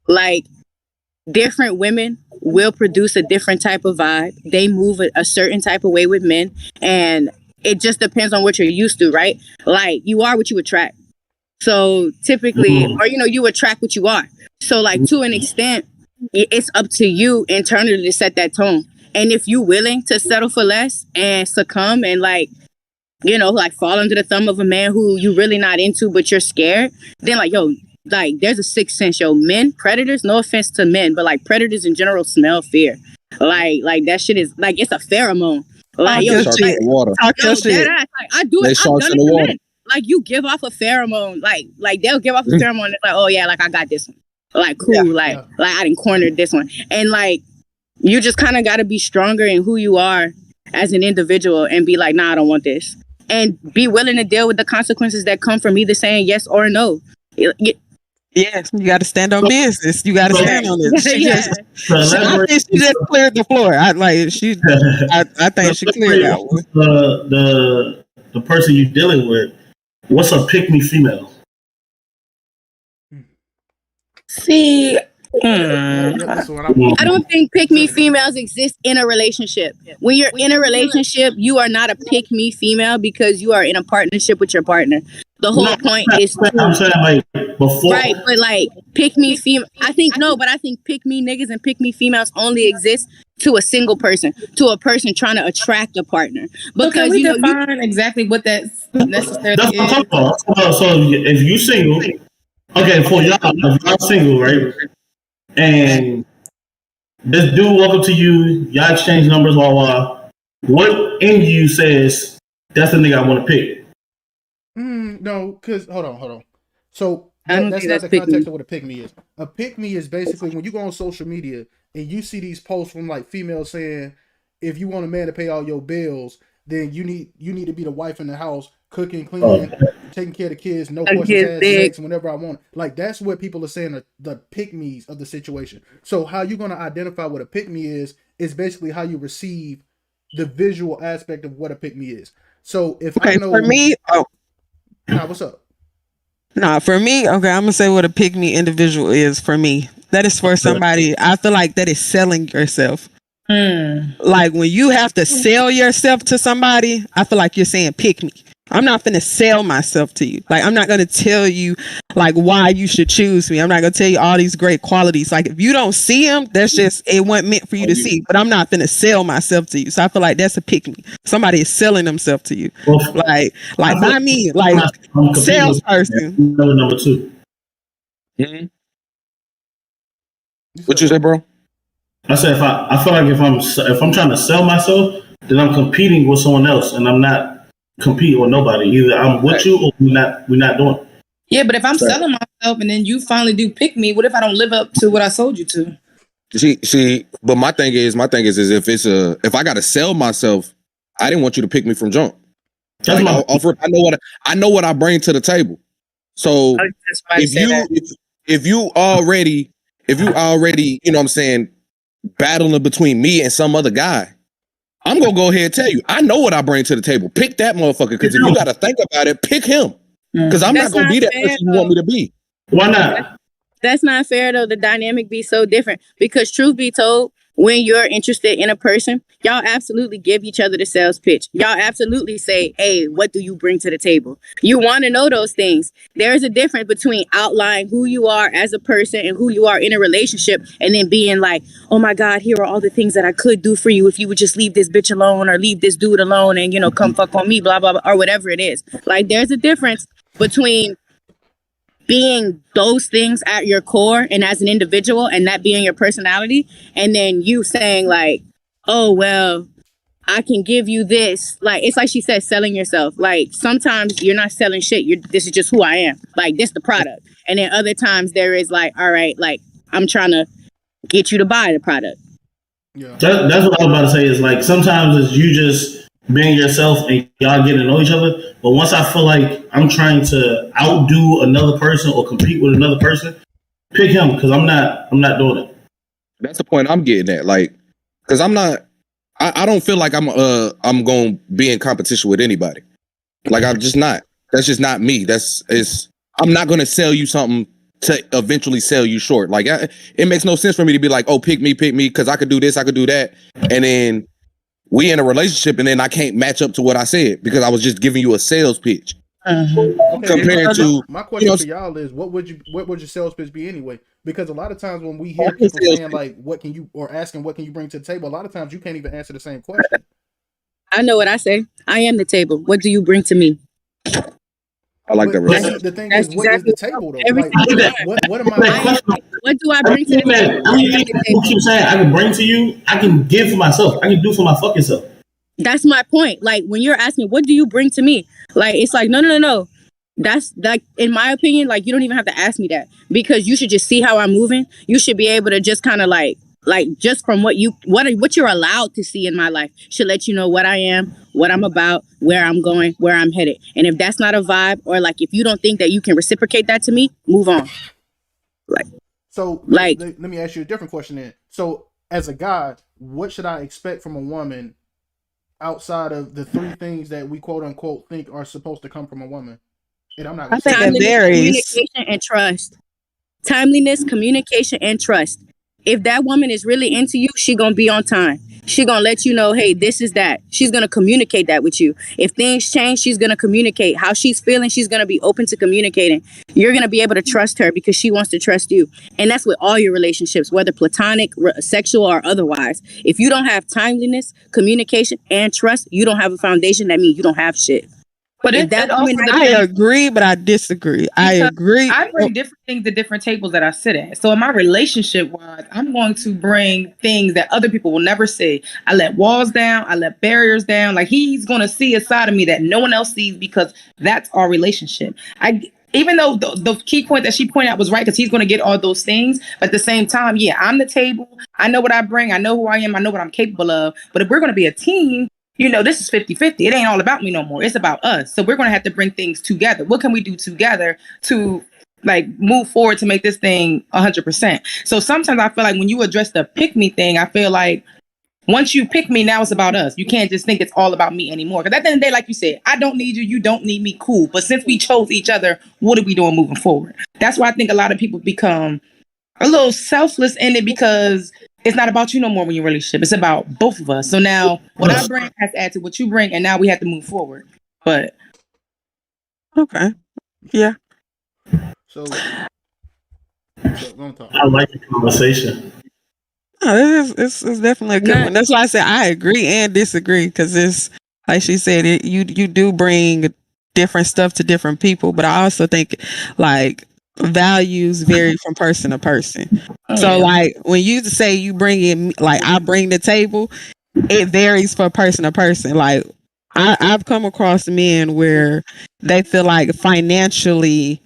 Like different women will produce a different type of vibe. They move a certain type of way with men, and it just depends on what you're used to, right? Like you are what you attract. So typically, or you attract what you are. So like to an extent, it's up to you internally to set that tone. And if you're willing to settle for less and succumb and like fall under the thumb of a man who you really not into, but you're scared, then like, yo, like there's a sixth sense, yo. Men, predators, no offense to men, but like predators in general smell fear. Like that shit is like, it's a pheromone. Like, yo, sharks in the water. I do it. I've done it to men. Like you give off a pheromone. Like they'll give off a pheromone. It's like, oh yeah, like I got this one. Like cool. Like I didn't corner this one. And like you just kind of got to be stronger in who you are as an individual and be like, nah, I don't want this. And be willing to deal with the consequences that come from either saying yes or no. Yes, you got to stand on business. You got to stand on it. I think she just cleared the floor. I think she cleared that one. The person you're dealing with, what's a pick me female? See, I don't think pick me females exist in a relationship. When you're in a relationship, you are not a pick me female because you are in a partnership with your partner. The whole point is I'm saying like before, right? But like pick me female, I think pick me niggas and pick me females only exist to a single person, to a person trying to attract a partner. Because we define exactly what that necessarily is. So if you single, okay, for y'all, if y'all single, right? And this dude walk up to you, y'all exchange numbers, what in you says that's the nigga I want to pick? No, because hold on. So that's not the context of what a pick me is. A pick me is basically when you go on social media and you see these posts from like females saying, if you want a man to pay all your bills, then you need to be the wife in the house, cooking, cleaning, taking care of the kids, no questions asked, sex whenever I want. Like that's what people are saying the pick me's of the situation. So how you gonna identify what a pick me is basically how you receive the visual aspect of what a pick me is. So if I know for me, what's up? Nah, for me, okay, I'm gonna say what a pick me individual is for me. That is for somebody. I feel like that is selling yourself. Like when you have to sell yourself to somebody, I feel like you're saying pick me. I'm not gonna sell myself to you. Like I'm not gonna tell you like why you should choose me. I'm not gonna tell you all these great qualities. Like if you don't see them, that's just it wasn't meant for you to see. But I'm not gonna sell myself to you. So I feel like that's a pick me. Somebody is selling themselves to you. Like by me, like salesperson. Number two. Mm-hmm. What you say, bro? I said I feel like if I'm trying to sell myself, then I'm competing with someone else, and I'm not competing with nobody. Either I'm with you or we're not doing it. Yeah, but if I'm selling myself and then you finally do pick me, what if I don't live up to what I sold you to? See, but my thing is if I gotta sell myself, I didn't want you to pick me from jump. Like, I know what I bring to the table. So if you already, you know what I'm saying, battling between me and some other guy, I'm gonna go ahead and tell you, I know what I bring to the table. Pick that motherfucker, because if you gotta think about it, pick him. Because I'm not gonna be that person you want me to be. Why not? That's not fair though. The dynamic be so different. Because truth be told, when you're interested in a person, y'all absolutely give each other the sales pitch. Y'all absolutely say, hey, what do you bring to the table? You want to know those things. There's a difference between outlining who you are as a person and who you are in a relationship, and then being like, oh my God, here are all the things that I could do for you if you would just leave this bitch alone or leave this dude alone and, come fuck on me, blah, blah, blah, or whatever it is. Like, there's a difference between being those things at your core and as an individual and that being your personality, and then you saying like, oh, well, I can give you this. Like, it's like she said, selling yourself. Like, sometimes you're not selling shit. This is just who I am. Like, this the product. And then other times there is like, all right, like, I'm trying to get you to buy the product. Yeah. That's what I was about to say is like, sometimes it's you just being yourself and y'all getting to know each other. But once I feel like I'm trying to outdo another person or compete with another person, pick him, because I'm not doing it. That's the point I'm getting at. Like, because I don't feel like I'm going to be in competition with anybody. Like, I'm just not. That's just not me. I'm not going to sell you something to eventually sell you short. Like, it makes no sense for me to be like, oh, pick me, because I could do this, I could do that. And then we in a relationship and then I can't match up to what I said because I was just giving you a sales pitch. Okay, compared to my question to y'all is, what would your sales pitch be anyway? Because a lot of times when we hear people saying like, asking what can you bring to the table, a lot of times you can't even answer the same question. I know what I say. I am the table. What do you bring to me? I like that. The thing is, what is the table though? Like, what am I? What do I bring to the table? People keep saying I can bring to you. I can give for myself. I can do for my fucking self. That's my point. Like, when you're asking, what do you bring to me? Like, it's like, no. That's like, in my opinion, like, you don't even have to ask me that, because you should just see how I'm moving. You should be able to just kind of like just from what you're allowed to see in my life should let you know what I am, what I'm about, where I'm going, where I'm headed. And if that's not a vibe, or like if you don't think that you can reciprocate that to me, move on. Let me ask you a different question then. So as a guy, what should I expect from a woman outside of the 3 things that we quote unquote think are supposed to come from a woman? And I'm not gonna say communication and trust. Timeliness, communication, and trust. If that woman is really into you, she gonna be on time. She gonna let you know, hey, this is that. She's gonna communicate that with you. If things change, she's gonna communicate how she's feeling. She's gonna be open to communicating. You're gonna be able to trust her because she wants to trust you. And that's with all your relationships, whether platonic, sexual, or otherwise. If you don't have timeliness, communication, and trust, you don't have a foundation. That means you don't have shit. But I agree, but I disagree. I agree. I bring different things to different tables that I sit at. So in my relationship wise, I'm going to bring things that other people will never see. I let walls down. I let barriers down. Like he's going to see a side of me that no one else sees because that's our relationship. Even though the key point that she pointed out was right, because he's going to get all those things. But at the same time, yeah, I'm the table. I know what I bring. I know who I am. I know what I'm capable of. But if we're going to be a team, this is 50-50. It ain't all about me no more. It's about us. So we're going to have to bring things together. What can we do together to move forward to make this thing 100%? So sometimes I feel like when you address the pick me thing, I feel like once you pick me, now it's about us. You can't just think it's all about me anymore. Because at the end of the day, like you said, I don't need you. You don't need me. Cool. But since we chose each other, what are we doing moving forward? That's why I think a lot of people become a little selfless in it because it's not about you no more when you're in a relationship. It's about both of us. So now what I bring has to add to what you bring, and now we have to move forward. But okay, yeah. So I like the conversation. Oh, it's definitely a good one. That's why I said I agree and disagree because it's like she said. You do bring different stuff to different people, but I also think values vary from person to person. So when you say you bring in, I bring the table, it varies from person to person. I've come across men where they feel like financially,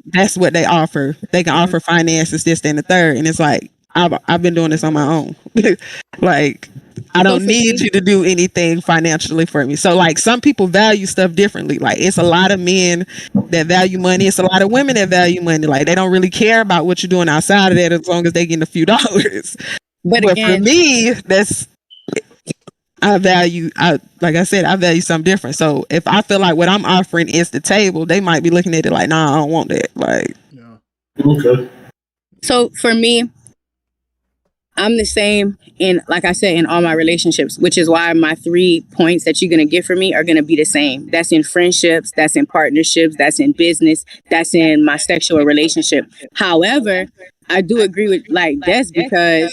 that's what they offer. They can offer finances, this, and the third. And it's like, I've been doing this on my own. I don't need you to do anything financially for me. So some people value stuff differently. It's a lot of men that value money. It's a lot of women that value money. They don't really care about what you're doing outside of that as long as they getting a few dollars. But again, for me, I value something different. So if I feel like what I'm offering is the table, they might be looking at it like, nah, I don't want that. Okay. So for me, I'm the same like I said, in all my relationships, which is why my 3 points that you're going to get from me are going to be the same. That's in friendships, that's in partnerships, that's in business, that's in my sexual relationship. However, I do agree with Des because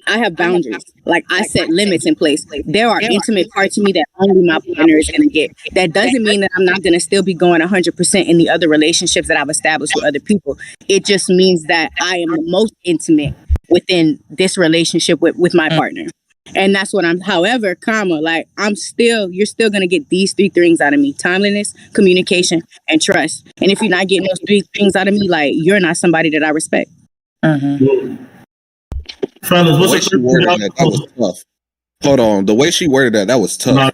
I have boundaries. I set limits in place. There are intimate parts of me that only my partner is going to get. That doesn't mean that I'm not going to still be going 100% in the other relationships that I've established with other people. It just means that I am the most intimate within this relationship with my partner. And that's what however, you're still going to get these 3 things out of me: timeliness, communication, and trust. And if you're not getting those 3 things out of me, you're not somebody that I respect. Mm-hmm. Fellas, the way she worded that was tough. Hold on. The way she worded that was tough.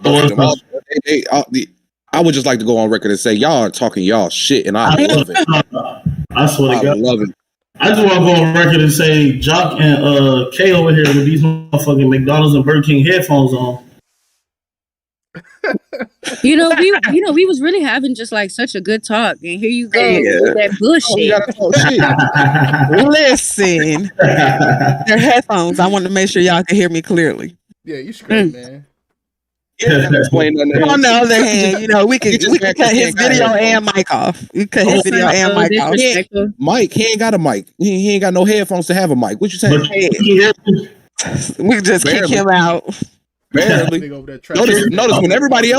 I would just like to go on record and say y'all are talking y'all shit, and I love it. I swear to God. I love it. I just want to go on record and say Jock and Kay over here with these motherfucking McDonald's and Burger King headphones on. We was really having just such a good talk, and here you go with that bullshit. Listen, they're headphones. I want to make sure y'all can hear me clearly. Yeah, you straight, man. On the other hand, we can cut his video and mic off. We cut his video and mic off. Mike, he ain't got a mic. He ain't got no headphones to have a mic. What you saying? We can just kick him out. Barely. Notice when everybody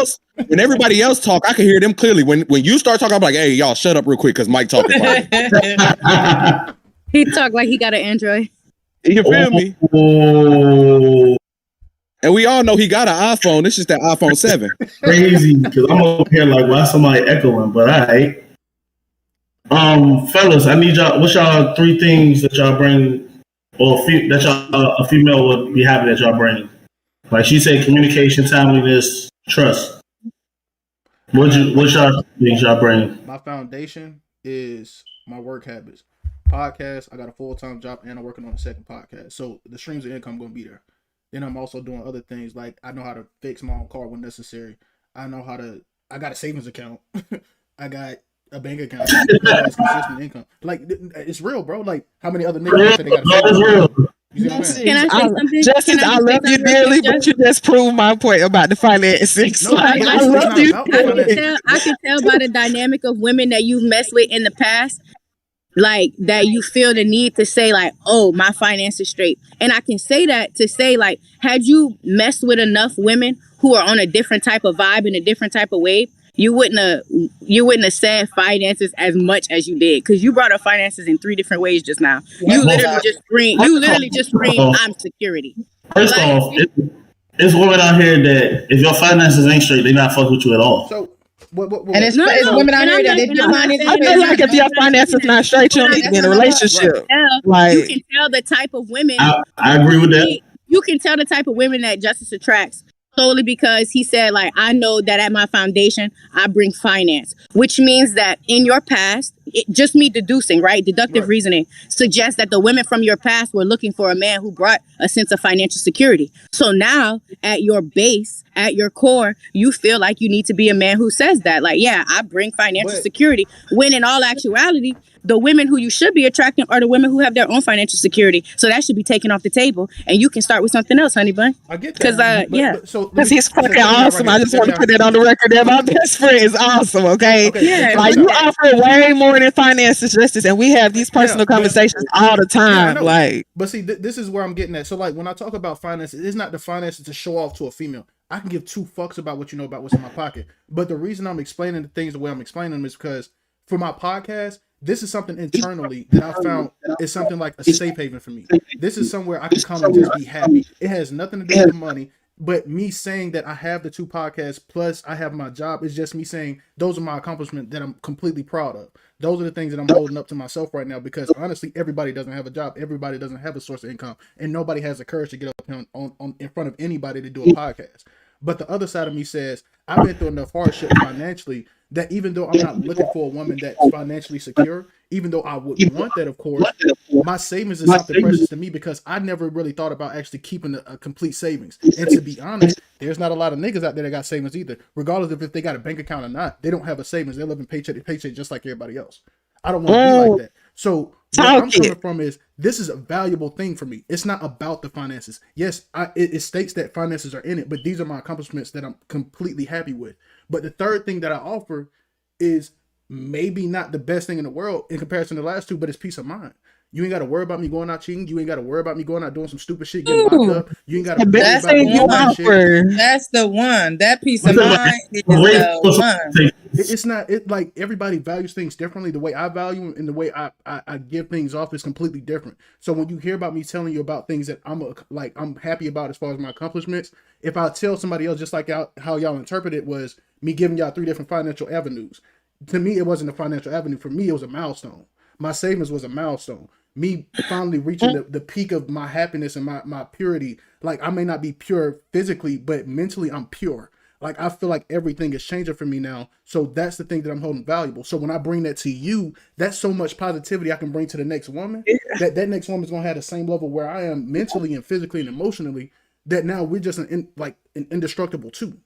else talk, I can hear them clearly. When you start talking, I'm like, hey, y'all shut up real quick because Mike talking. He talk like he got an Android. You feel me? And we all know he got an iPhone. It's just that iPhone 7. Crazy, because I'm over here why somebody echoing, but all right. Fellas, I need y'all. What's y'all 3 things that y'all bring, or that a female would be happy that y'all bring? She said, communication, timeliness, trust. What's y'all things y'all bring? My foundation is my work habits. podcast, I got a full-time job, and I'm working on a second podcast. So the streams of income going to be there. Then I'm also doing other things, like I know how to fix my own car when necessary. I got a savings account. I got a bank account. That's consistent income. Like, it's real, bro. Like, how many other niggas say they got a savings account? Can I say something? Justice, I love you dearly, but you just proved my point about the finances. No, like, I love you. I can tell by the dynamic of women that you've messed with in the past, like that you feel the need to say like, oh, my finances straight. And I can say that to say like, had you messed with enough women who are on a different type of vibe and a different type of wave, you wouldn't have said finances as much as you did, because you brought up finances in 3 different ways just now. You literally just scream, I'm security. First off, it's women out here that if your finances ain't straight, they not fuck with you at all. So what? And it's women out here that did your finances. I feel like if your finances not straight, you don't need to be in a relationship. Like, you can tell the type of women. I agree with that. You can tell the type of women that Justice attracts solely because he said, like, I know that at my foundation, I bring finance, which means that in your past, just me deducing, right? Deductive reasoning suggests that the women from your past were looking for a man who brought a sense of financial security. So now at your base, at your core, you feel like you need to be a man who says that, like, yeah, I bring financial security, when in all actuality, the women who you should be attracting are the women who have their own financial security. So that should be taken off the table, and you can start with something else, honey bun. I get that. Because he's fucking awesome. I just want to put it on the record that my best friend is awesome. Okay, like you offer way more than finances, Justice, and we have these personal conversations all the time. But see, this is where I'm getting at. So like when I talk about finances, it's not the finances to show off to a female. I can give 2 fucks about what you know about what's in my pocket. But the reason I'm explaining the things the way I'm explaining them is because for my podcast, this is something internally that I found is something like a safe haven for me. This is somewhere I can come and just be happy. It has nothing to do with the money, but me saying that I have the 2 podcasts plus I have my job is just me saying those are my accomplishments that I'm completely proud of. Those are the things that I'm holding up to myself right now, because honestly, everybody doesn't have a job. Everybody doesn't have a source of income, and nobody has the courage to get up on in front of anybody to do a podcast. But the other side of me says I've been through enough hardship financially that even though I'm not looking for a woman that's financially secure, even though I would want that, of course, my savings is something precious to me, because I never really thought about actually keeping a complete savings. And to be honest, there's not a lot of niggas out there that got savings either. Regardless of if they got a bank account or not, they don't have a savings. They're living paycheck to paycheck just like everybody else. I don't want to be like that. So what I'm coming from is this is a valuable thing for me. It's not about the finances. Yes, it states that finances are in it, but these are my accomplishments that I'm completely happy with. But the third thing that I offer is maybe not the best thing in the world in comparison to the last 2, but it's peace of mind. You ain't got to worry about me going out cheating. You ain't got to worry about me going out doing some stupid shit, getting locked up. You ain't got to worry about that shit. That's the one. That peace of mind is the one. It's not like everybody values things differently. The way I value them and the way I give things off is completely different. So when you hear about me telling you about things that I'm happy about as far as my accomplishments, if I tell somebody else just like how y'all interpret it was me giving y'all 3 different financial avenues. To me, it wasn't a financial avenue. For me, it was a milestone. My savings was a milestone. Me finally reaching the peak of my happiness and my purity. Like, I may not be pure physically, but mentally I'm pure. Like, I feel like everything is changing for me now. So that's the thing that I'm holding valuable. So when I bring that to you, that's so much positivity I can bring to the next woman. That next woman's going to have the same level where I am mentally and physically and emotionally, that now we're just an indestructible two.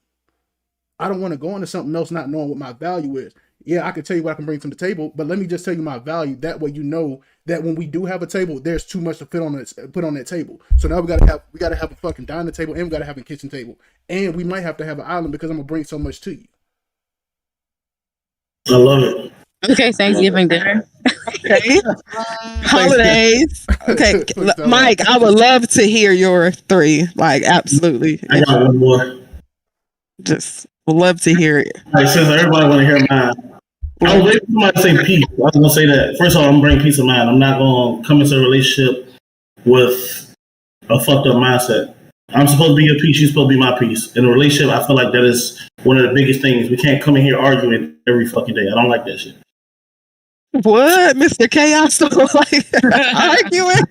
I don't want to go into something else not knowing what my value is. Yeah, I can tell you what I can bring to the table, but let me just tell you my value. That way you know that when we do have a table, there's too much to put on that table. So now we gotta have a fucking dining table, and we gotta have a kitchen table. And we might have to have an island because I'm gonna bring so much to you. I love it. Okay, Thanksgiving dinner. Okay. Holidays. Okay. Mike, I would love to hear your 3. Like, absolutely. I got one more. Just would love to hear it. Like, since everybody want to hear mine, I was waiting for somebody to say peace. I was going to say that. First of all, I'm going to bring peace of mind. I'm not going to come into a relationship with a fucked up mindset. I'm supposed to be your peace. You're supposed to be my peace. In a relationship, I feel like that is one of the biggest things. We can't come in here arguing every fucking day. I don't like that shit. What? Mr. Chaos don't like arguing?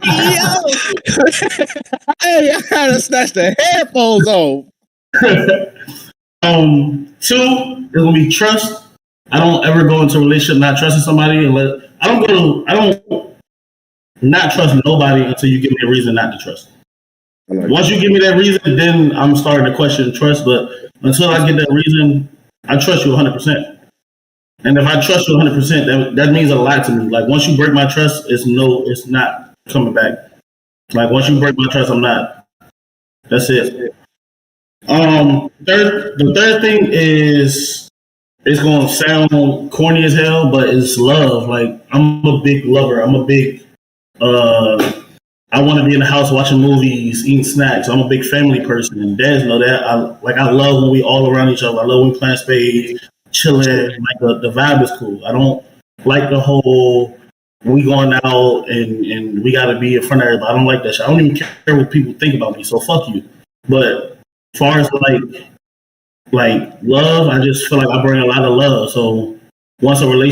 Yo! Hey, I gotta snatch the headphones off. 2 is gonna be trust. I don't ever go into a relationship not trusting somebody. I don't not trust nobody until you give me a reason not to trust. Once you give me that reason, then I'm starting to question trust. But until I get that reason, I trust you 100%. And if I trust you 100%, that means a lot to me. Like once you break my trust, it's not coming back. Like once you break my trust, I'm not. That's it. The third thing is, it's gonna sound corny as hell, but it's love. Like I'm a big lover. I'm a big I want to be in the house watching movies, eating snacks. I'm a big family person, and dads know that. I love when we all around each other. I love when we playing spades, chilling. Like the vibe is cool. I don't like the whole we going out and we got to be in front of everybody. I don't like that shit. I don't even care what people think about me. So fuck you. But as far as like love, I just feel like I bring a lot of love. So once somebody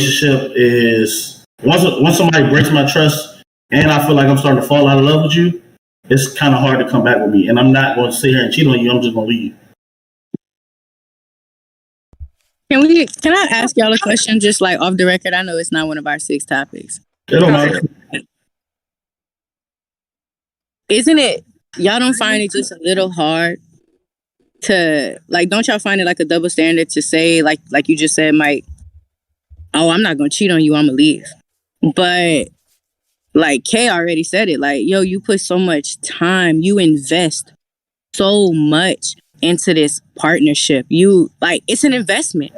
breaks my trust and I feel like I'm starting to fall out of love with you, it's kind of hard to come back with me. And I'm not going to sit here and cheat on you. I'm just going to leave. Can I ask y'all a question just like off the record? I know it's not one of our 6 topics. It don't matter. Isn't it, y'all don't find it just a little hard to, like, don't y'all find it like a double standard to say, like you just said, Mike, oh, I'm not going to cheat on you, I'm going to leave. But, like, Kay already said it, like, yo, you put so much time, you invest so much into this partnership. You, like, it's an investment.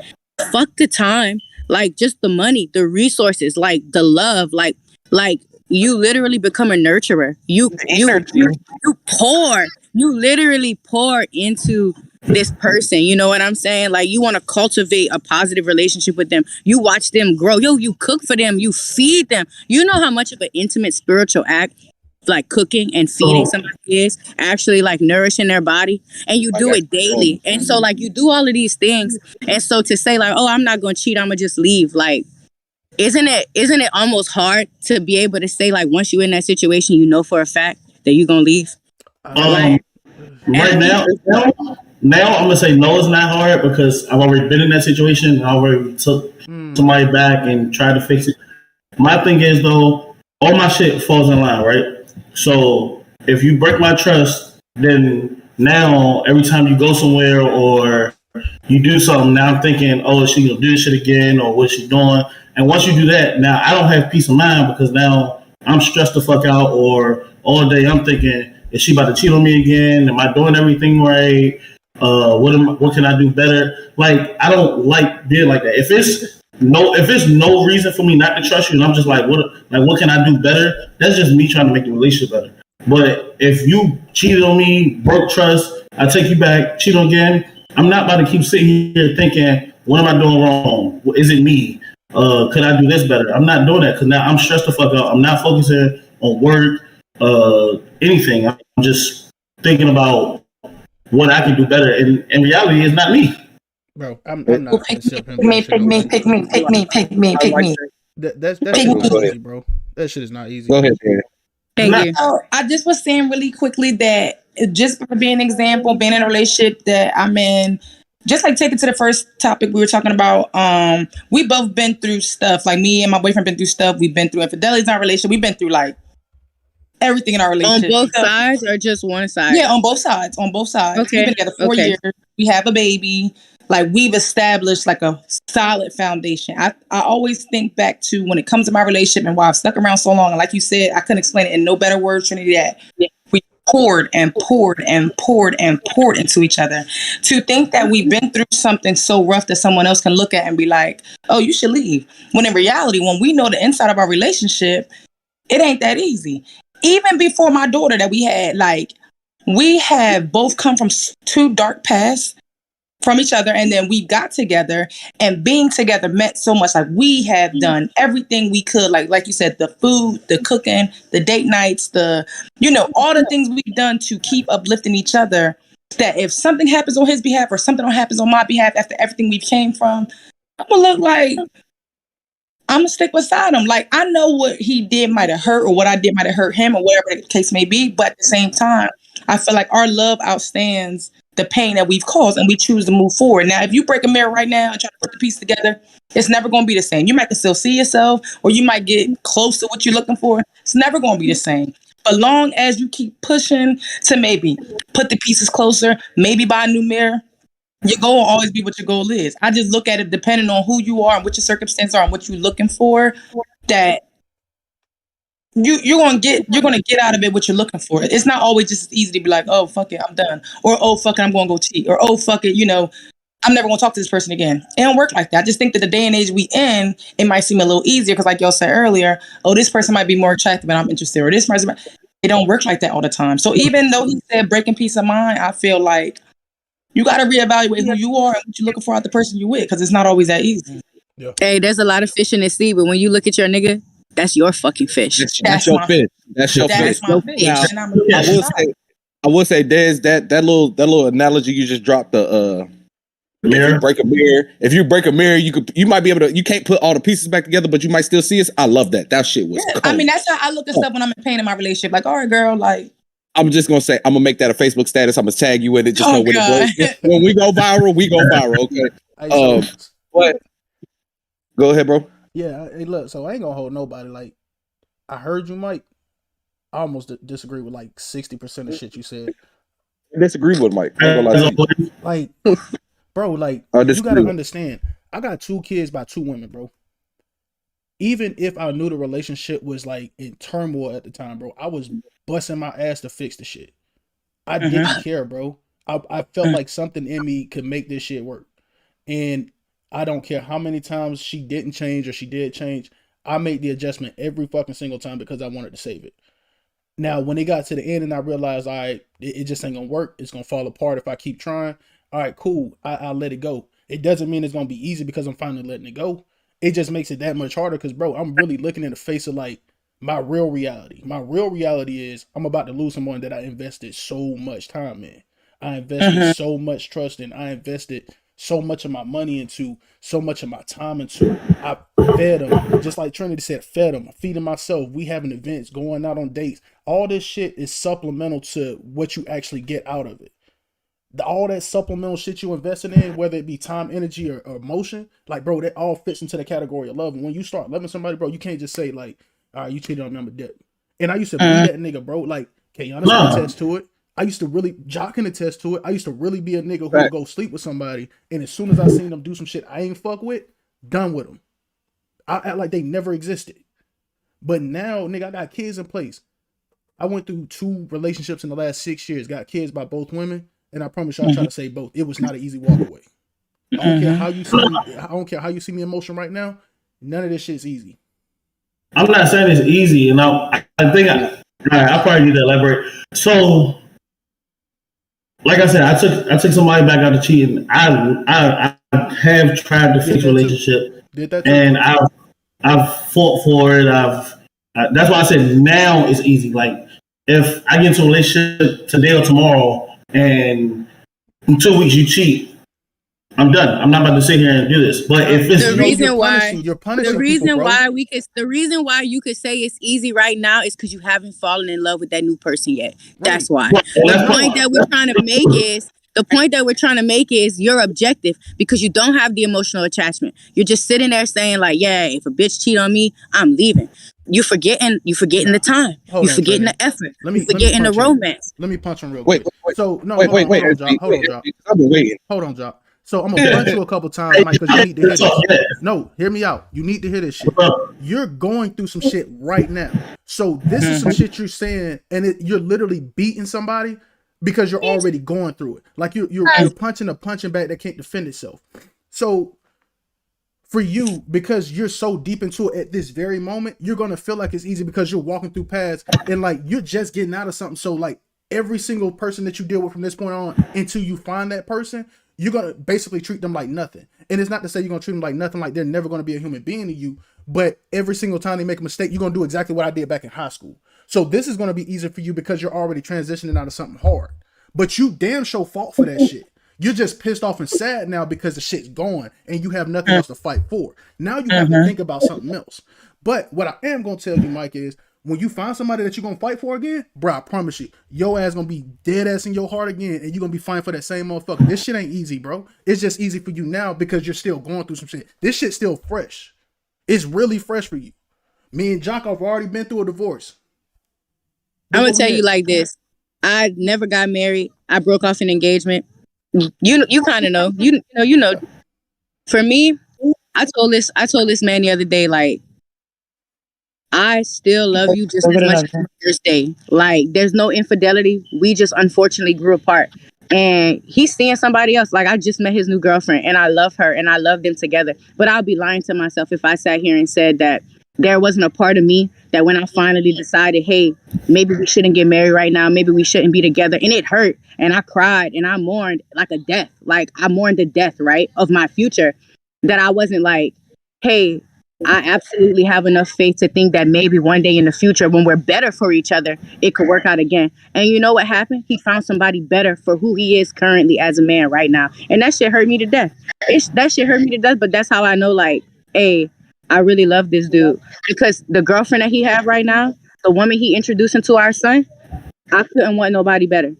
Fuck the time, like, just the money, the resources, like, the love, like, you literally become a nurturer. You literally pour into this person. You know what I'm saying? Like, you want to cultivate a positive relationship with them. You watch them grow. Yo, you cook for them. You feed them. You know how much of an intimate spiritual act like cooking and feeding somebody is, actually like nourishing their body, and you do it daily. And so like you do all of these things, and so to say like, oh, I'm not gonna cheat, I'm gonna just leave, like, isn't it almost hard to be able to say like once you're in that situation, you know for a fact that you're gonna leave? Right now I'm gonna say no, it's not hard because I've already been in that situation and I already took somebody back and tried to fix it. My thing is though, all my shit falls in line, right? So if you break my trust, then now every time you go somewhere or you do something, now I'm thinking, oh, is she gonna do this shit again, or what's she doing? And once you do that, now I don't have peace of mind because now I'm stressed the fuck out, or all day I'm thinking, is she about to cheat on me again? Am I doing everything right? What can I do better? Like, I don't like being like that. If it's no reason for me not to trust you, and I'm just like, what can I do better? That's just me trying to make the relationship better. But if you cheated on me, broke trust, I take you back, cheat on again, I'm not about to keep sitting here thinking, what am I doing wrong? Is it me? Could I do this better? I'm not doing that because now I'm stressed the fuck out. I'm not focusing on work, anything. I'm just thinking about what I can do better. And in reality, it's not me. Bro, I'm not. Pick me. That's not easy, bro. That shit is not easy. Go ahead, man. Thank you. Oh, I just was saying really quickly that just for being an example, being in a relationship that I'm in, just like take it to the first topic we were talking about. We both been through stuff. Like me and my boyfriend been through stuff. We've been through infidelities in our relationship. We've been through like everything in our relationship. On both sides or just one side? Yeah, on both sides. On both sides. Okay. We've been together 4 years. We have a baby. Like we've established like a solid foundation. I always think back to when it comes to my relationship and why I've stuck around so long. And like you said, I couldn't explain it in no better words, Trinity, that we poured and poured and poured and poured into each other. To think that we've been through something so rough that someone else can look at and be like, oh, you should leave. When in reality, when we know the inside of our relationship, it ain't that easy. Even before my daughter that we had, like, we have both come from 2 dark pasts from each other, and then we got together, and being together meant so much. Like we have done everything we could, like you said, the food, the cooking, the date nights, all the things we've done to keep uplifting each other, that if something happens on his behalf or something happens on my behalf after everything we came from, I'm gonna look like I'm gonna stick beside him. Like I know what he did might have hurt, or what I did might have hurt him, or whatever the case may be, but at the same time I feel like our love outstands the pain that we've caused, and we choose to move forward. Now, if you break a mirror right now and try to put the piece together, it's never going to be the same. You might still see yourself, or you might get close to what you're looking for. It's never going to be the same. But long as you keep pushing to maybe put the pieces closer, maybe buy a new mirror, your goal will always be what your goal is. I just look at it depending on who you are and what your circumstances are and what you're looking for, that you're gonna get out of it what you're looking for. It's not always just as easy to be like, oh fuck it, I'm done, or oh fuck it, I'm gonna go cheat, or oh fuck it, I'm never gonna talk to this person again. It don't work like that. I just think that the day and age we in, it might seem a little easier because, like y'all said earlier, oh, this person might be more attractive and I'm interested, or this person. It don't work like that all the time. So even though he said breaking peace of mind, I feel like you got to reevaluate who you are and what you're looking for out the person you with, because it's not always that easy. Yeah. Hey, there's a lot of fish in the sea, but when you look at your nigga, that's your fucking fish. That's your fish. That's your fish. My fish. Now, I will say, Des, that little analogy you just dropped. If you break a mirror, you might be able to. You can't put all the pieces back together, but you might still see us. I love that. That shit was. Yeah, I mean, that's how I look at stuff when I'm in pain in my relationship. Like, all right, girl, like. I'm just gonna say I'm gonna make that a Facebook status. I'm gonna tag you in it. Just know when it goes. When we go viral, we go viral. Okay. But go ahead, bro. Yeah. Hey, look. So I ain't gonna hold nobody. Like, I heard you, Mike. I almost disagree with like 60% of shit you said. I disagree with Mike. Like, bro, like you gotta understand. I got 2 kids by 2 women, bro. Even if I knew the relationship was like in turmoil at the time, bro, I was busting my ass to fix the shit. I didn't care, bro. I felt like something in me could make this shit work. And I don't care how many times she didn't change or she did change. I made the adjustment every fucking single time because I wanted to save it. Now, when it got to the end and I realized, all right, it just ain't gonna work. It's gonna fall apart if I keep trying. All right, cool. I'll let it go. It doesn't mean it's gonna be easy because I'm finally letting it go. It just makes it that much harder because, bro, I'm really looking in the face of like my real reality. My real reality is I'm about to lose someone that I invested so much time in. I invested so much trust in. I invested so much of my money into, so much of my time into. I fed them, just like Trinity said, fed them. I'm feeding myself. We having events, going out on dates. All this shit is supplemental to what you actually get out of it. All that supplemental shit you invested in, whether it be time, energy, or emotion, like, bro, that all fits into the category of love. And when you start loving somebody, bro, you can't just say like, all right, you cheated on me, I'm a dick. And I used to be that nigga, bro. Like, Kayana can attest to it. I used to really, Jock can attest to it. I used to really be a nigga who would go sleep with somebody, and as soon as I seen them do some shit I ain't fuck with, done with them. I act like they never existed. But now, nigga, I got kids in place. I went through 2 relationships in the last 6 years, got kids by both women. And I promise you, I'll try to say both. It was not an easy walk away. I don't care how you see me. I don't care how you see me emotion right now. None of this shit's easy. I'm not saying it's easy, and I think I probably need to elaborate. So, like I said, I took somebody back out of cheating. I have tried to fix relationship, and I've fought for it. That's why I said now it's easy. Like if I get into a relationship today or tomorrow, and in 2 weeks you cheat, I'm done. I'm not about to sit here and do this. But if it's the reason why you could say it's easy right now is because you haven't fallen in love with that new person yet. That's why. The point that we're trying to make is you're objective because you don't have the emotional attachment. You're just sitting there saying like, yeah, if a bitch cheat on me, I'm leaving. You forgetting the time. You forgetting the effort. You forgetting the romance. Let me punch him real quick. Wait. So no, hold on, Jock. I've been waiting. Hold on, Jock. So I'm gonna punch you a couple times, Mike, because you need to hear this. No, hear me out. You need to hear this shit. You're going through some shit right now. So this is some shit you're saying, and you're literally beating somebody because you're already going through it. Like you're punching a punching bag that can't defend itself. So for you, because you're so deep into it at this very moment, you're gonna feel like it's easy because you're walking through paths and like you're just getting out of something. So like every single person that you deal with from this point on until you find that person, you're going to basically treat them like nothing. And it's not to say you're going to treat them like nothing, like they're never going to be a human being to you. But every single time they make a mistake, you're going to do exactly what I did back in high school. So this is going to be easier for you because you're already transitioning out of something hard. But you damn sure fought for that shit. You're just pissed off and sad now because the shit's gone and you have nothing else to fight for. Now you have to think about something else. But what I am going to tell you, Mike, is when you find somebody that you're gonna fight for again, bro, I promise you, your ass gonna be dead ass in your heart again, and you're gonna be fighting for that same motherfucker. This shit ain't easy, bro. It's just easy for you now because you're still going through some shit. This shit's still fresh. It's really fresh for you. Me and Jock have already been through a divorce. I'm gonna tell you like this. I never got married. I broke off an engagement. You kind of know. You know. For me, I told this man the other day, like, I still love you just as much as the first day. Like, there's no infidelity. We just unfortunately grew apart. And he's seeing somebody else. Like, I just met his new girlfriend, and I love her, and I love them together. But I'll be lying to myself if I sat here and said that there wasn't a part of me that when I finally decided, hey, maybe we shouldn't get married right now. Maybe we shouldn't be together. And it hurt. And I cried and I mourned like a death. Like, I mourned the death, right, of my future. That I wasn't like, hey, I absolutely have enough faith to think that maybe one day in the future, when we're better for each other, it could work out again. And you know what happened? He found somebody better for who he is currently as a man right now. And that shit hurt me to death. That shit hurt me to death. But that's how I know, like, hey, I really love this dude. Because the girlfriend that he have right now, the woman he introduced into our son, I couldn't want nobody better.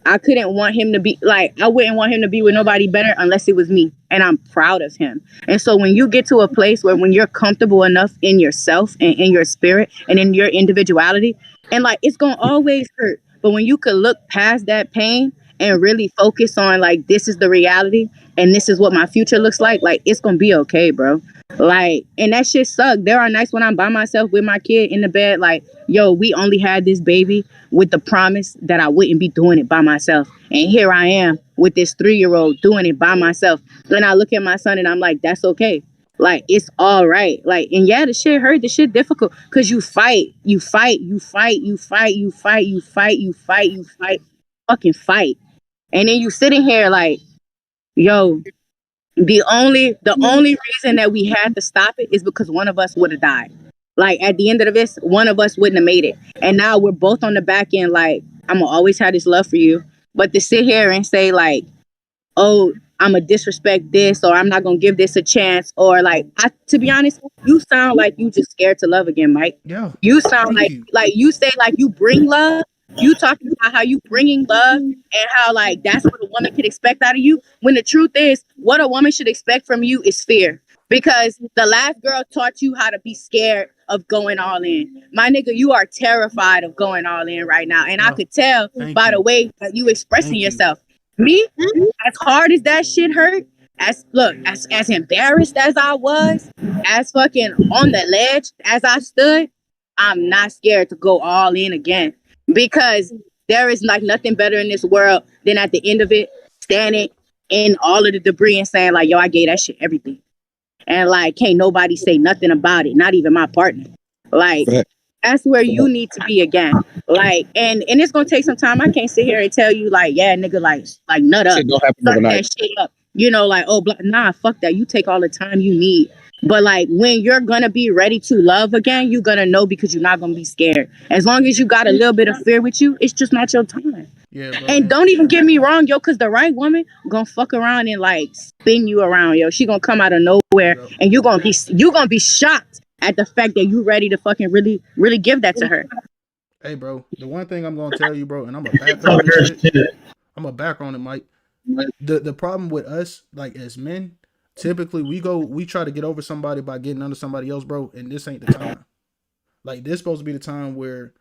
I couldn't want him to be like, I wouldn't want him to be with nobody better unless it was me. And I'm proud of him. And so when you get to a place where when you're comfortable enough in yourself and in your spirit and in your individuality, and like, it's going to always hurt. But when you could look past that pain and really focus on like, this is the reality and this is what my future looks like it's going to be okay, bro. Like, and that shit sucked. There are nights when I'm by myself with my kid in the bed, like, yo, we only had this baby with the promise that I wouldn't be doing it by myself. And here I am with this 3-year-old doing it by myself. Then I look at my son and I'm like, that's okay. Like, it's all right. Like, and yeah, the shit hurt, the shit difficult. Cause you fight, fucking fight. And then you sitting here like, yo, the only reason that we had to stop it is because one of us would have died. Like, at the end of this, one of us wouldn't have made it. And now we're both on the back end, like, I'm gonna always have this love for you. But to sit here and say, like, oh, I'm gonna disrespect this, or I'm not gonna give this a chance, or like, to be honest, you sound like you just scared to love again, Mike. Yeah. You sound like you say like you bring love. You talking about how you bringing love and how like that's what a woman can expect out of you. When the truth is, what a woman should expect from you is fear. Because the last girl taught you how to be scared of going all in. My nigga, you are terrified of going all in right now. And I could tell by the way that you expressing yourself. Me, as hard as that shit hurt, as embarrassed as I was, as fucking on the ledge as I stood, I'm not scared to go all in again. Because there is like nothing better in this world than at the end of it, standing in all of the debris and saying like, yo, I gave that shit everything. And like, can't nobody say nothing about it, not even my partner. Like, that's where you need to be again. Like, and it's gonna take some time. I can't sit here and tell you like, yeah, nigga, like nut up, suck that shit up. You know, like, oh, nah, fuck that. You take all the time you need. But like, when you're gonna be ready to love again, you're gonna know because you're not gonna be scared. As long as you got a little bit of fear with you, it's just not your time. Yeah, bro. And don't even get me wrong, yo, because the right woman gonna fuck around and like spin you around, yo. She gonna come out of nowhere, and you're gonna be shocked at the fact that you ready to fucking really, really give that to her. Hey, bro, the one thing I'm gonna tell you, bro, and I'm a back on this shit. I'm a back on it, Mike. The problem with us, like as men, typically we try to get over somebody by getting under somebody else, bro, and this ain't the time. Like, this supposed to be the time where,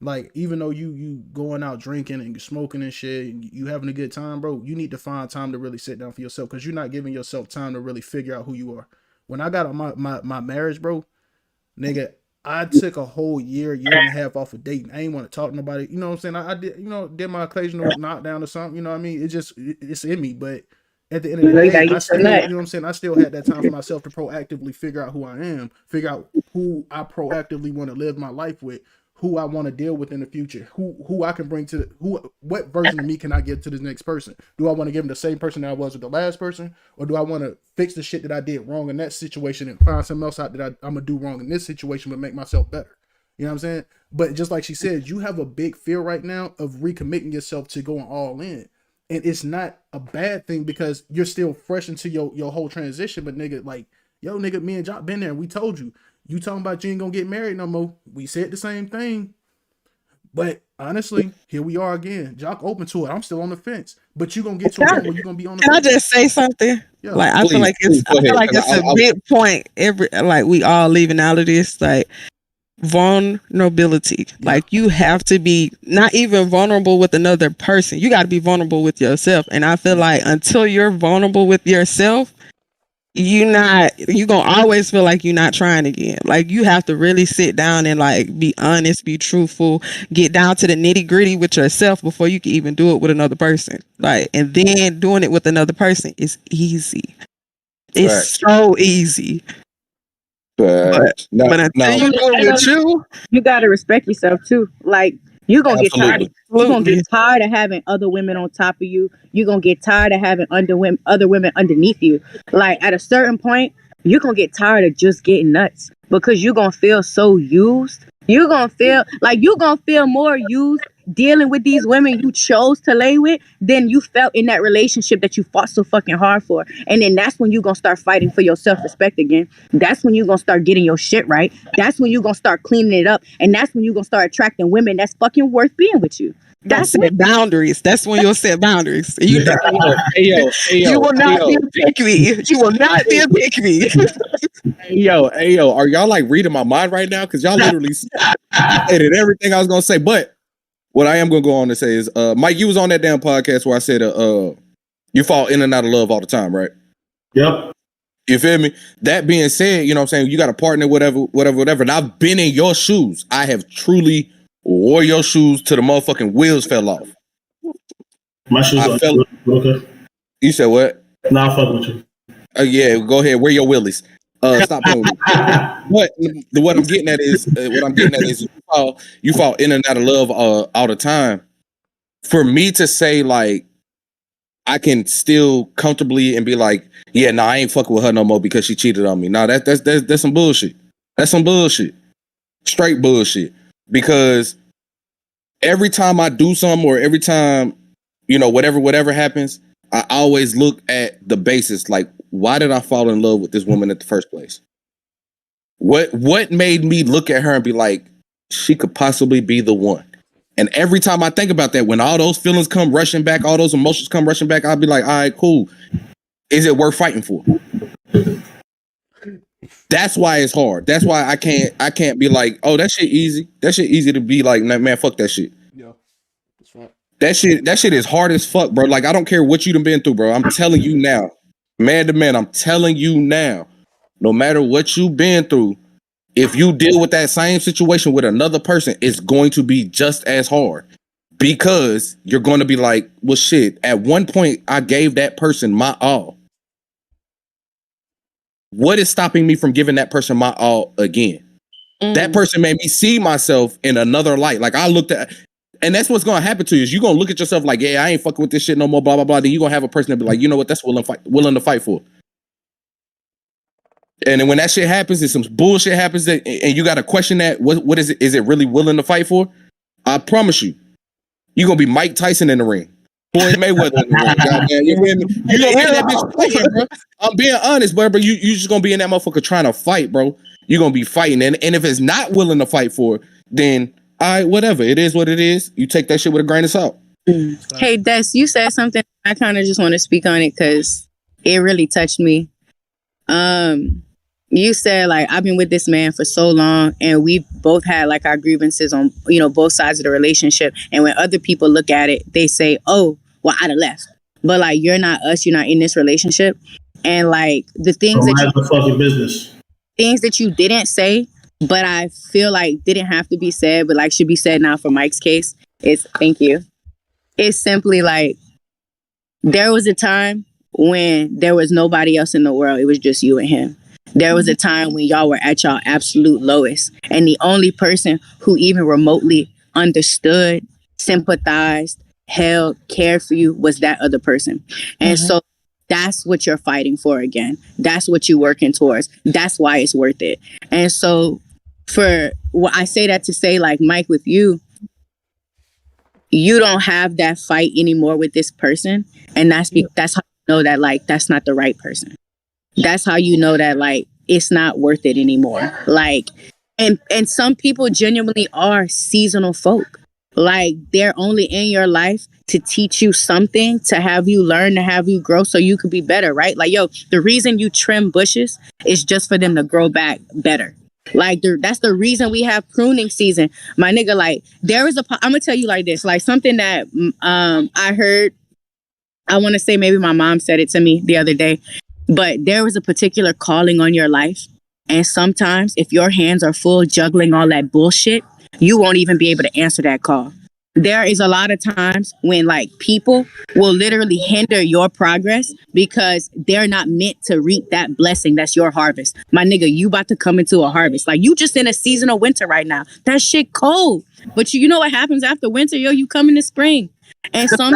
like, even though you going out drinking and smoking and shit, and you having a good time, bro, you need to find time to really sit down for yourself, because you're not giving yourself time to really figure out who you are. When I got on my marriage, bro, nigga, I took a whole year and a half off of dating. I ain't want to talk to nobody. You know what I'm saying? I did, did my occasional knockdown or something. You know what I mean? It's in me, but at the end of the day, I still, you know what I'm saying? I still had that time for myself to proactively figure out who I am, figure out who I proactively want to live my life with, who I want to deal with in the future, who I can bring to what version of me can I give to this next person? Do I want to give them the same person that I was with the last person, or do I want to fix the shit that I did wrong in that situation and find something else out that I'm gonna do wrong in this situation but make myself better? You know what I'm saying? But just like she said, you have a big fear right now of recommitting yourself to going all in. And it's not a bad thing because you're still fresh into your whole transition. But nigga, like, yo, nigga, me and Jock been there. And we told you, You talking about you ain't gonna get married no more. We said the same thing. But honestly, here we are again. Jock open to it. I'm still on the fence. But you gonna get to a point where you're gonna be on the Can fence. I just say something? Yeah. Like I feel like it's a big point. Like we all leaving out of this. Like vulnerability. Yeah. Like you have to be not even vulnerable with another person. You got to be vulnerable with yourself. And I feel like until you're vulnerable with yourself, you gonna always feel like you're not trying again. Like you have to really sit down and like be honest, be truthful, get down to the nitty gritty with yourself before you can even do it with another person. Like, and then doing it with another person is easy. It's so easy. But until you do it with you gotta respect yourself too. Like you're gonna get tired. You're gonna get tired of having other women on top of you. You're gonna get tired of having other women underneath you. Like at a certain point, you're gonna get tired of just getting nuts because you're gonna feel so used. You're gonna feel more used dealing with these women you chose to lay with than you felt in that relationship that you fought so fucking hard for. And then that's when you're gonna start fighting for your self-respect again. That's when you're gonna start getting your shit right. That's when you're gonna start cleaning it up. And that's when you're gonna start attracting women that's fucking worth being with you. That's set boundaries. That's when you'll set boundaries. You will not be a pick me. You will not be a pick me. Hey yo, are y'all like reading my mind right now? Because y'all literally stated everything I was gonna say. But what I am gonna go on to say is, Mike, you was on that damn podcast where I said, you fall in and out of love all the time, right? Yep. You feel me? That being said, you know what I'm saying? You got a partner, whatever. And I've been in your shoes. I have truly wore your shoes till the motherfucking wheels fell off. My shoes are okay. You said what? Nah, I fuck with you. Yeah, go ahead. Wear your willies. Stop playing with me. What I'm getting at is you fall in and out of love all the time. For me to say like I can still comfortably and be like, yeah, nah, I ain't fucking with her no more because she cheated on me. Nah, that's some bullshit. That's some bullshit. Straight bullshit. Because every time I do something or every time, you know, whatever happens, I always look at the basis. Like, why did I fall in love with this woman in the first place? What made me look at her and be like, she could possibly be the one? And every time I think about that, when all those feelings come rushing back, all those emotions come rushing back, I'll be like, all right, cool. Is it worth fighting for? That's why it's hard. That's why I can't be like, oh, that shit easy. That shit easy to be like, man, fuck that shit. Yeah, that's right. That shit is hard as fuck, bro. Like, I don't care what you done been through, bro. I'm telling you now, man to man, I'm telling you now, no matter what you've been through, if you deal with that same situation with another person, it's going to be just as hard because you're going to be like, well, shit, at one point I gave that person my all. What is stopping me from giving that person my all again? That person made me see myself in another light. Like I looked at, and that's what's going to happen to you is you're going to look at yourself like, yeah, I ain't fucking with this shit no more, blah, blah, blah. Then you're going to have a person that be like, you know what? That's willing to fight for. And then when that shit happens and some bullshit happens and you got to question that, what is it? Is it really willing to fight for? I promise you, you're going to be Mike Tyson in the ring. Floyd Mayweather in the ring. Goddamn, you hear me? You going to be in that bitch fighting, bro. I'm being honest, bro. You just going to be in that motherfucker trying to fight, bro. You're going to be fighting. And if it's not willing to fight for, then, all right, whatever. It is what it is. You take that shit with a grain of salt. Hey, Des, you said something. I kind of just want to speak on it because it really touched me. You said like I've been with this man for so long and we've both had like our grievances on, you know, both sides of the relationship. And when other people look at it, they say, oh, well, I'd have left. But like, you're not us. You're not in this relationship. And like the things things that you didn't say, but I feel like didn't have to be said, but like should be said now for Mike's case is thank you. It's simply like there was a time when there was nobody else in the world. It was just you and him. There was a time when y'all were at y'all absolute lowest. And the only person who even remotely understood, sympathized, held, cared for you was that other person. And so that's what you're fighting for again. That's what you're working towards. That's why it's worth it. And so for what I say that to say, like, Mike, with you, you don't have that fight anymore with this person. And that's how you know that, like, that's not the right person. That's how you know that, like, it's not worth it anymore. Like, and some people genuinely are seasonal folk. Like, they're only in your life to teach you something, to have you learn, to have you grow so you could be better, right? Like, yo, the reason you trim bushes is just for them to grow back better. Like, that's the reason we have pruning season. My nigga, like, I'm gonna tell you like this, like something that I heard, I want to say maybe my mom said it to me the other day, but there was a particular calling on your life. And sometimes if your hands are full juggling all that bullshit, you won't even be able to answer that call. There is a lot of times when like people will literally hinder your progress because they're not meant to reap that blessing. That's your harvest. My nigga, you about to come into a harvest. Like, you just in a season of winter right now. That shit cold. But you know what happens after winter? Yo, you come into spring. And some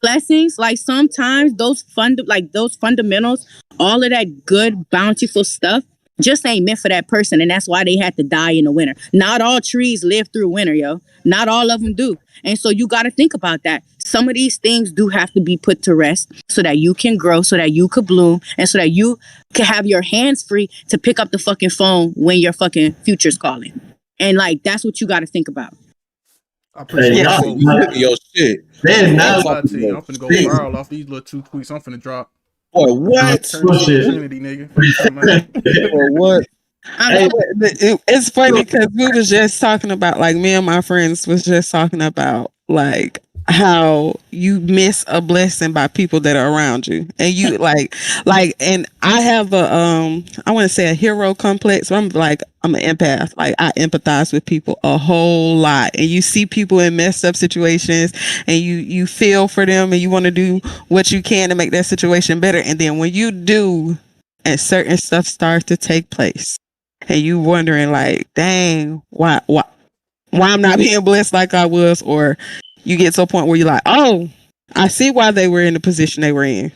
blessings, like sometimes those fundamentals, all of that good, bountiful stuff just ain't meant for that person. And that's why they had to die in the winter. Not all trees live through winter, yo. Not all of them do. And so you got to think about that. Some of these things do have to be put to rest so that you can grow, so that you could bloom, and so that you can have your hands free to pick up the fucking phone when your fucking future's calling. And like, that's what you got to think about. I appreciate your shit. I'm finna go viral off these little 2 tweets. I'm finna drop. Boy, what? Trinity, nigga. Or what? It's funny because we was just talking about, like, me and my friends was just talking about like how you miss a blessing by people that are around you, and you like, and I have I want to say a hero complex. I'm an empath. Like, I empathize with people a whole lot, and you see people in messed up situations, and you feel for them, and you want to do what you can to make that situation better. And then when you do, and certain stuff starts to take place, and you wondering like, dang, why I'm not being blessed like I was, or you get to a point where you're like, oh, I see why they were in the position they were in.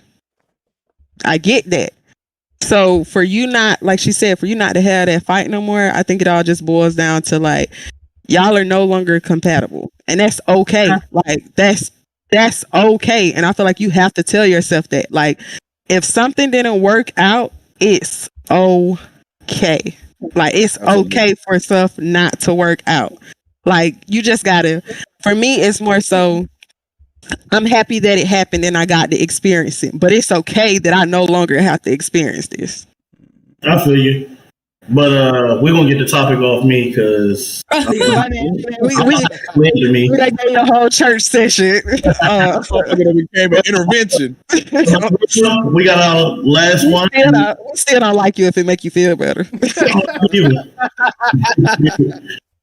I get that. So for you not, like she said, for you not to have that fight no more, I think it all just boils down to like, y'all are no longer compatible. And that's okay. Like, that's okay. And I feel like you have to tell yourself that. Like, if something didn't work out, it's okay. Like, it's okay for stuff not to work out. Like, you just gotta, for me, it's more so, I'm happy that it happened and I got to experience it. But it's okay that I no longer have to experience this. I feel you. But we're gonna get the topic off me because we got a whole church session. Became an intervention. We got our last one. We still don't like you if it make you feel better.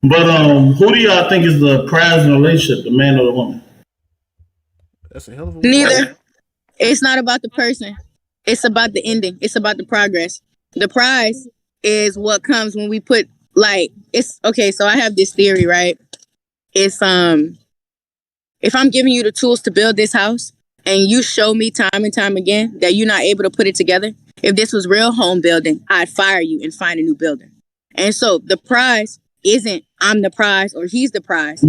But who do y'all think is the prize in a relationship, the man or the woman? That's a hell of a Neither. It's not about the person. It's about the ending. It's about the progress. The prize is what comes when we put, like, it's okay. So I have this theory, right? It's if I'm giving you the tools to build this house and you show me time and time again that you're not able to put it together, if this was real home building, I'd fire you and find a new builder. And so the prize isn't I'm the prize or he's the prize.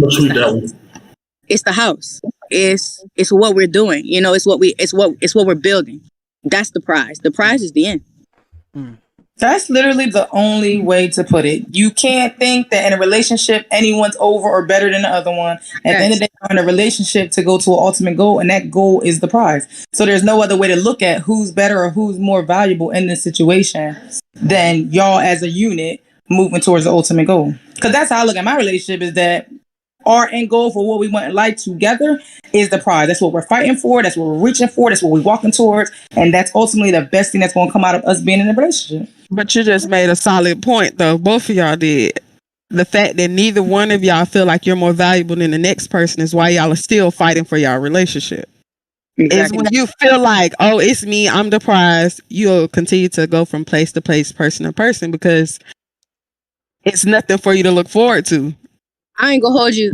It's the house. It's what we're doing. You know, it's what we're building. That's the prize. The prize is the end. That's literally the only way to put it. You can't think that in a relationship anyone's over or better than the other one. At the end of the day, you're in a relationship to go to an ultimate goal, and that goal is the prize. So there's no other way to look at who's better or who's more valuable in this situation than y'all as a unit moving towards the ultimate goal. Because that's how I look at my relationship, is that our end goal for what we want in life together is the prize. That's what we're fighting for. That's what we're reaching for. That's what we're walking towards. And that's ultimately the best thing that's going to come out of us being in a relationship. But you just made a solid point, though. Both of y'all did. The fact that neither one of y'all feel like you're more valuable than the next person is why y'all are still fighting for y'all relationship. Exactly. It's when you feel like, oh, it's me, I'm the prize, you'll continue to go from place to place, person to person, because it's nothing for you to look forward to. I ain't gonna hold you.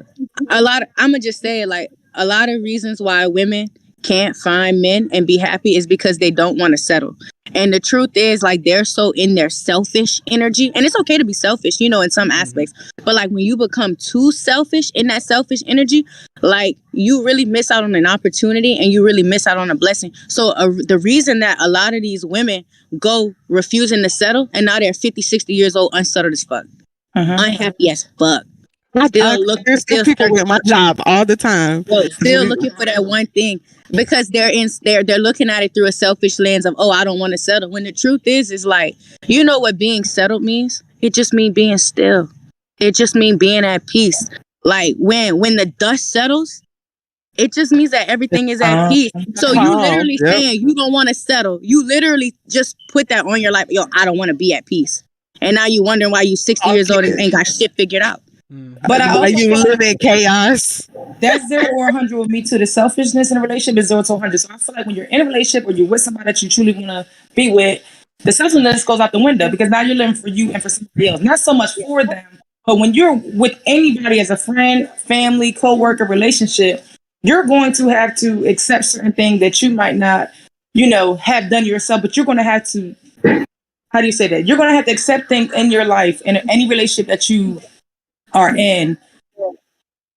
I'm gonna just say, like, a lot of reasons why women can't find men and be happy is because they don't want to settle. And the truth is, like, they're so in their selfish energy, and it's okay to be selfish, you know, in some aspects. But like when you become too selfish in that selfish energy, like you really miss out on an opportunity and you really miss out on a blessing. So the reason that a lot of these women go refusing to settle, and now they're 50, 60 years old, unsettled as fuck, unhappy as fuck. There's still people with my job all the time. Still looking for that one thing because they're looking at it through a selfish lens of, oh, I don't want to settle. When the truth is like, you know what being settled means? It just means being still. It just means being at peace. Like when the dust settles, it just means that everything is at peace. So you literally saying you don't want to settle. You literally just put that on your life. Yo, I don't want to be at peace. And now you wondering why you 60 years old and ain't got shit figured out. But I also you live in chaos. That's 0 or 100 with me too. The selfishness in a relationship is 0 to 100. So I feel like when you're in a relationship or you're with somebody that you truly want to be with, the selfishness goes out the window because now you're living for you and for somebody else. Not so much for them, but when you're with anybody as a friend, family, co-worker, relationship, you're going to have to accept certain things that you might not, you know, have done yourself, but you're going to have to, how do you say that? You're going to have to accept things in your life, in any relationship that you are in,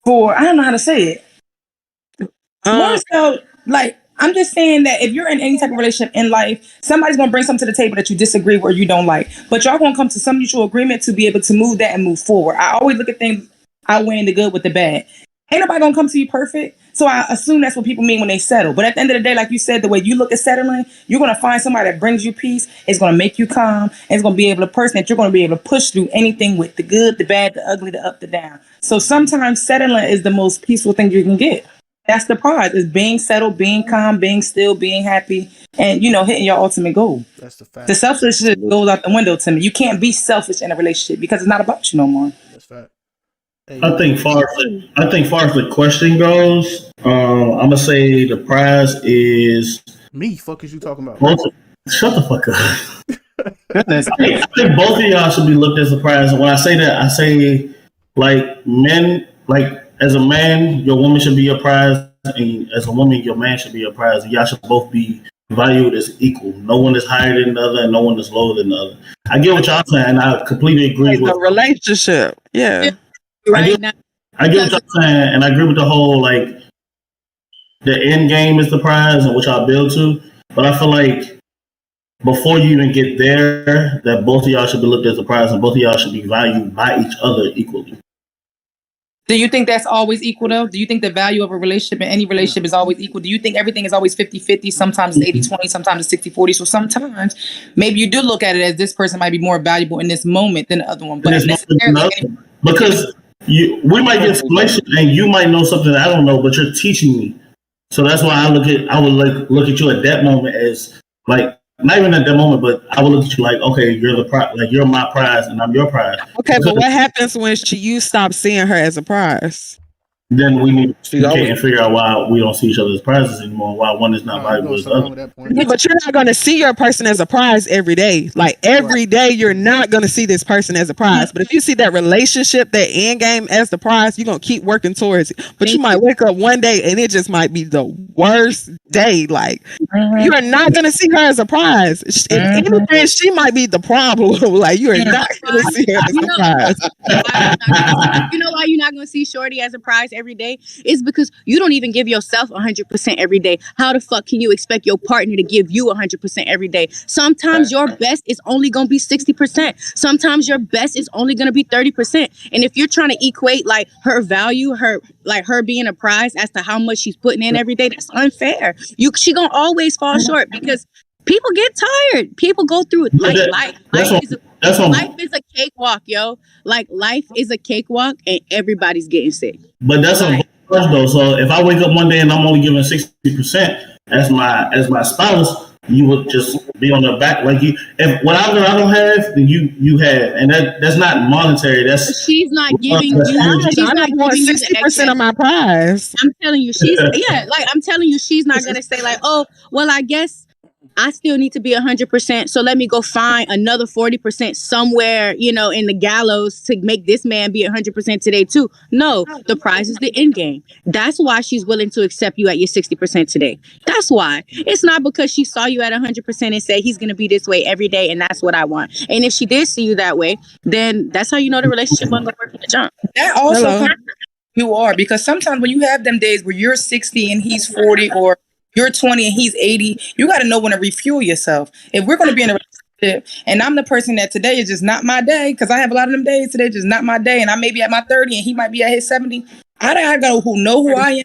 for, I don't know how to say it. More so, like, I'm just saying that if you're in any type of relationship in life, somebody's going to bring something to the table that you disagree with or you don't like. But y'all going to come to some mutual agreement to be able to move that and move forward. I always look at things outweighing the good with the bad. Ain't nobody going to come to you perfect. So I assume that's what people mean when they settle. But at the end of the day, like you said, the way you look at settling, you're going to find somebody that brings you peace. It's going to make you calm. And it's going to be able to person that you're going to be able to push through anything with the good, the bad, the ugly, the up, the down. So sometimes settling is the most peaceful thing you can get. That's the prize, is being settled, being calm, being still, being happy, and, you know, hitting your ultimate goal. That's the fact. The selfishness goes out the window to me. You can't be selfish in a relationship because it's not about you no more. That's fact. Hey, I think far as the question goes, I'm gonna say the prize is me. Fuck is you talking about? Shut the fuck up. Goodness. I think both of y'all should be looked as a prize. And when I say that, I say like men, like as a man, your woman should be your prize, and as a woman, your man should be your prize. And y'all should both be valued as equal. No one is higher than the other, and no one is lower than the other. I get what y'all saying, and I completely agree with the relationship. Yeah. I get what you're saying, and I agree with the whole, like, the end game is the prize and which I'll build to. But I feel like before you even get there, that both of y'all should be looked at as a prize and both of y'all should be valued by each other equally. Do you think that's always equal, though? Do you think the value of a relationship in any relationship is always equal? Do you think everything is always 50-50? Sometimes it's 80-20, sometimes it's 60-40. So sometimes maybe you do look at it as this person might be more valuable in this moment than the other one. But because we might get information and you might know something that I don't know, but you're teaching me. So that's why I would look at you at that moment as, like, not even at that moment, but I would look at you like, okay, you're the prize, like you're my prize and I'm your prize. Okay, but what happens when you stop seeing her as a prize? Then we need to communicate and figure out why we don't see each other as prizes anymore, why one is not valuable as the other. Yeah, but you're not going to see your person as a prize every day. Like every day, you're not going to see this person as a prize. But if you see that relationship, that end game as the prize, you're going to keep working towards it. But you might wake up one day and it just might be the worst day. Like you're not going to see her as a prize. If anything, she might be the problem. Like you are not going to see her as a prize. You know why you're not going to see Shorty as a prize every day? Is because you don't even give yourself 100% every day. How the fuck can you expect your partner to give you 100% every day? Sometimes your best is only going to be 60%. Sometimes your best is only going to be 30%. And if you're trying to equate like her value, her being a prize as to how much she's putting in every day, that's unfair. She going to always fall short because people get tired. People go through it. Like life is a cakewalk, yo. Like life is a cakewalk, and everybody's getting sick. But that's a though. So if I wake up one day and I'm only giving 60% as my spouse, you would just be on the back like you. If whatever I don't have, then you have, and that's not monetary. That's she's not giving you. She's not giving you 60% of my prize. I'm telling you, I'm telling you, she's not gonna say like, oh, well, I guess I still need to be 100%. So let me go find another 40% somewhere, you know, in the gallows to make this man be 100% today too. No, the prize is the end game. That's why she's willing to accept you at your 60% today. That's why. It's not because she saw you at 100% and said he's going to be this way every day and that's what I want. And if she did see you that way, then that's how you know the relationship wasn't going to work from the jump. That also comes you are, because sometimes when you have them days where you're 60 and he's 40, or you're 20 and he's 80, you got to know when to refuel yourself. If we're going to be in a relationship and I'm the person that today is just not my day, because I have a lot of them days today, just not my day, and I may be at my 30 and he might be at his 70, I got to know who I am,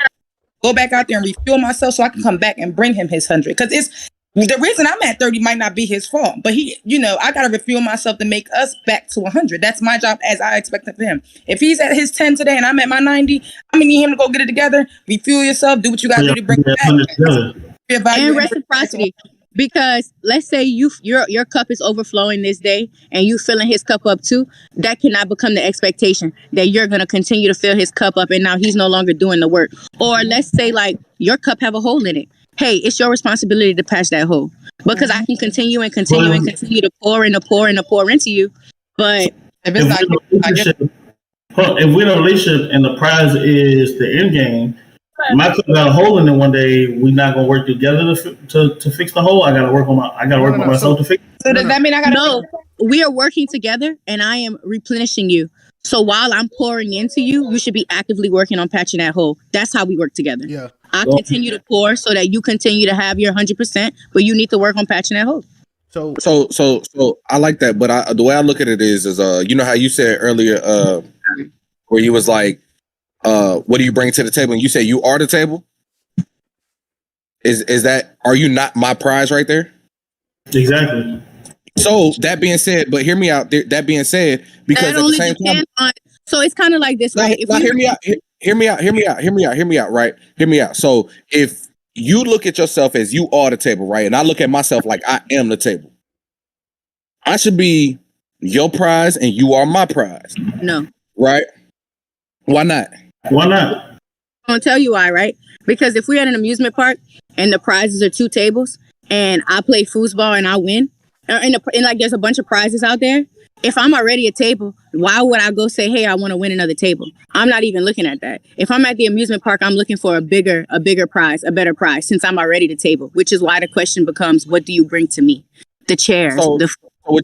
go back out there and refuel myself so I can come back and bring him his 100. Because it's the reason I'm at 30 might not be his fault, but he, you know, I got to refuel myself to make us back to 100. That's my job as I expect of him. If he's at his 10 today and I'm at my 90, I'm going to need him to go get it together, refuel yourself, do what you got to do to bring it back. And reciprocity. Because let's say your cup is overflowing this day and you filling his cup up too, that cannot become the expectation that you're going to continue to fill his cup up and now he's no longer doing the work. Or let's say like your cup have a hole in it. Hey, it's your responsibility to patch that hole, because I can continue to pour into you. But if we're in a relationship and the prize is the end game, my cup got a hole in it one day, we're not gonna work together to fix the hole. I gotta work on myself to fix it. So does that mean I gotta? No, we are working together and I am replenishing you. So while I'm pouring into you, you should be actively working on patching that hole. That's how we work together. Yeah. I continue to pour so that you continue to have your 100%, but you need to work on patching that hole. So I like that, but the way I look at it is you know how you said earlier, where you was like, what do you bring to the table? And you say you are the table. Is that, are you not my prize right there? Exactly. So that being said, but hear me out. That being said, because at the same time, so it's kind of like this, right? Hear me out. Right? Hear me out. So if you look at yourself as you are the table, right, and I look at myself like I am the table, I should be your prize and you are my prize. No. Right? Why not? Why not? I'm gonna tell you why, right? Because if we're at an amusement park and the prizes are 2 tables and I play foosball and I win, and like there's a bunch of prizes out there, if I'm already a table, why would I go say, hey, I want to win another table? I'm not even looking at that. If I'm at the amusement park, I'm looking for a bigger prize, a better prize, since I'm already the table, which is why the question becomes, what do you bring to me? The chairs. So, what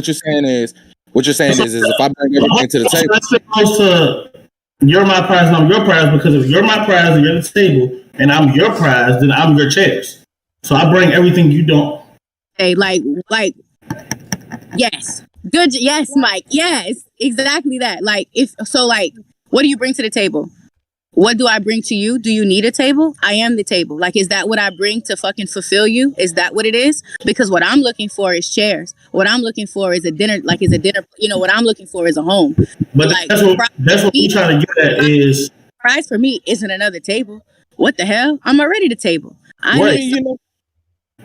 you're saying is if I bring everything to the table. That's supposed to, you're my prize and I'm your prize, because if you're my prize and you're the table and I'm your prize, then I'm your chairs. So I bring everything you don't. Hey, like, yes. Good. Yes, Mike. Yes, exactly that. Like, what do you bring to the table? What do I bring to you? Do you need a table? I am the table. Like, is that what I bring to fucking fulfill you? Is that what it is? Because what I'm looking for is chairs. What I'm looking for is a dinner. You know, what I'm looking for is a home. But like, that's what we're trying to get at is. Prize for me isn't another table. What the hell? I'm already the table. But what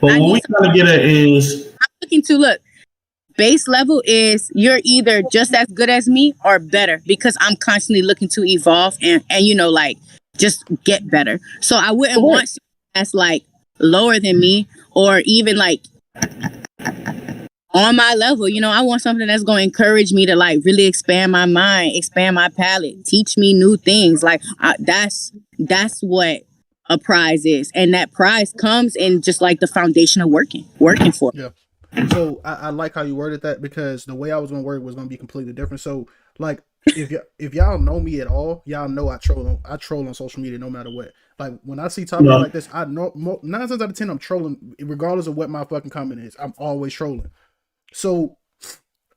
we're trying to get at is. I'm looking to look. Base level is you're either just as good as me or better, because I'm constantly looking to evolve and you know, like, just get better. So I wouldn't want something that's like lower than me or even like on my level. You know, I want something that's going to encourage me to like really expand my mind, expand my palate, teach me new things. Like that's what a prize is. And that prize comes in just like the foundation of working for. Yeah. So I like how you worded that, because the way I was gonna word it was gonna be completely different. So like if y'all know me at all, y'all know I troll on social media no matter what. Like when I see topics like this, I know 9 times out of 10 I'm trolling regardless of what my fucking comment is. I'm always trolling. So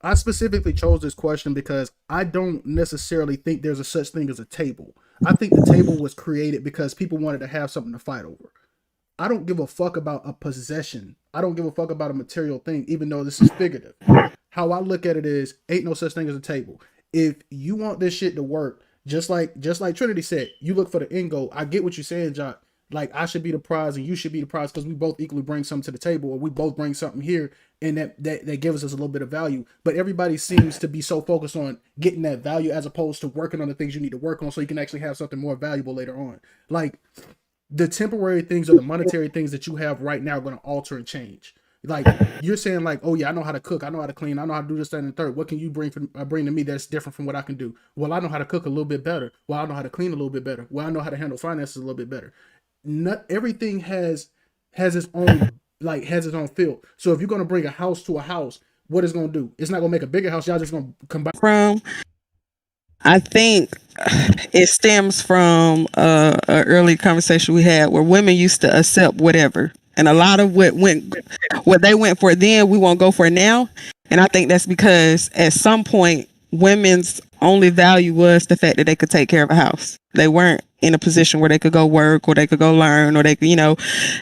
I specifically chose this question because I don't necessarily think there's a such thing as a table. I think the table was created because people wanted to have something to fight over. I don't give a fuck about a possession. I don't give a fuck about a material thing, even though this is figurative. How I look at it is, ain't no such thing as a table. If you want this shit to work, just like Trinity said, you look for the end goal. I get what you're saying, Jock. Like, I should be the prize and you should be the prize because we both equally bring something to the table, or we both bring something here and that gives us a little bit of value. But everybody seems to be so focused on getting that value as opposed to working on the things you need to work on so you can actually have something more valuable later on. Like, the temporary things or the monetary things that you have right now are going to alter and change. Like you're saying, like, oh yeah, I know how to cook, I know how to clean, I know how to do this, that, and the third. What can you bring to me that's different from what I can do? Well, I know how to cook a little bit better. Well, I know how to clean a little bit better. Well, I know how to handle finances a little bit better. Not everything has its own field. So if you're going to bring a house to a house, what it's going to do? It's not going to make a bigger house. Y'all just going to combine. I think it stems from an early conversation we had where women used to accept whatever. And a lot of what they went for then, we won't go for now. And I think that's because at some point, women's only value was the fact that they could take care of a house. They weren't in a position where they could go work or they could go learn or they could,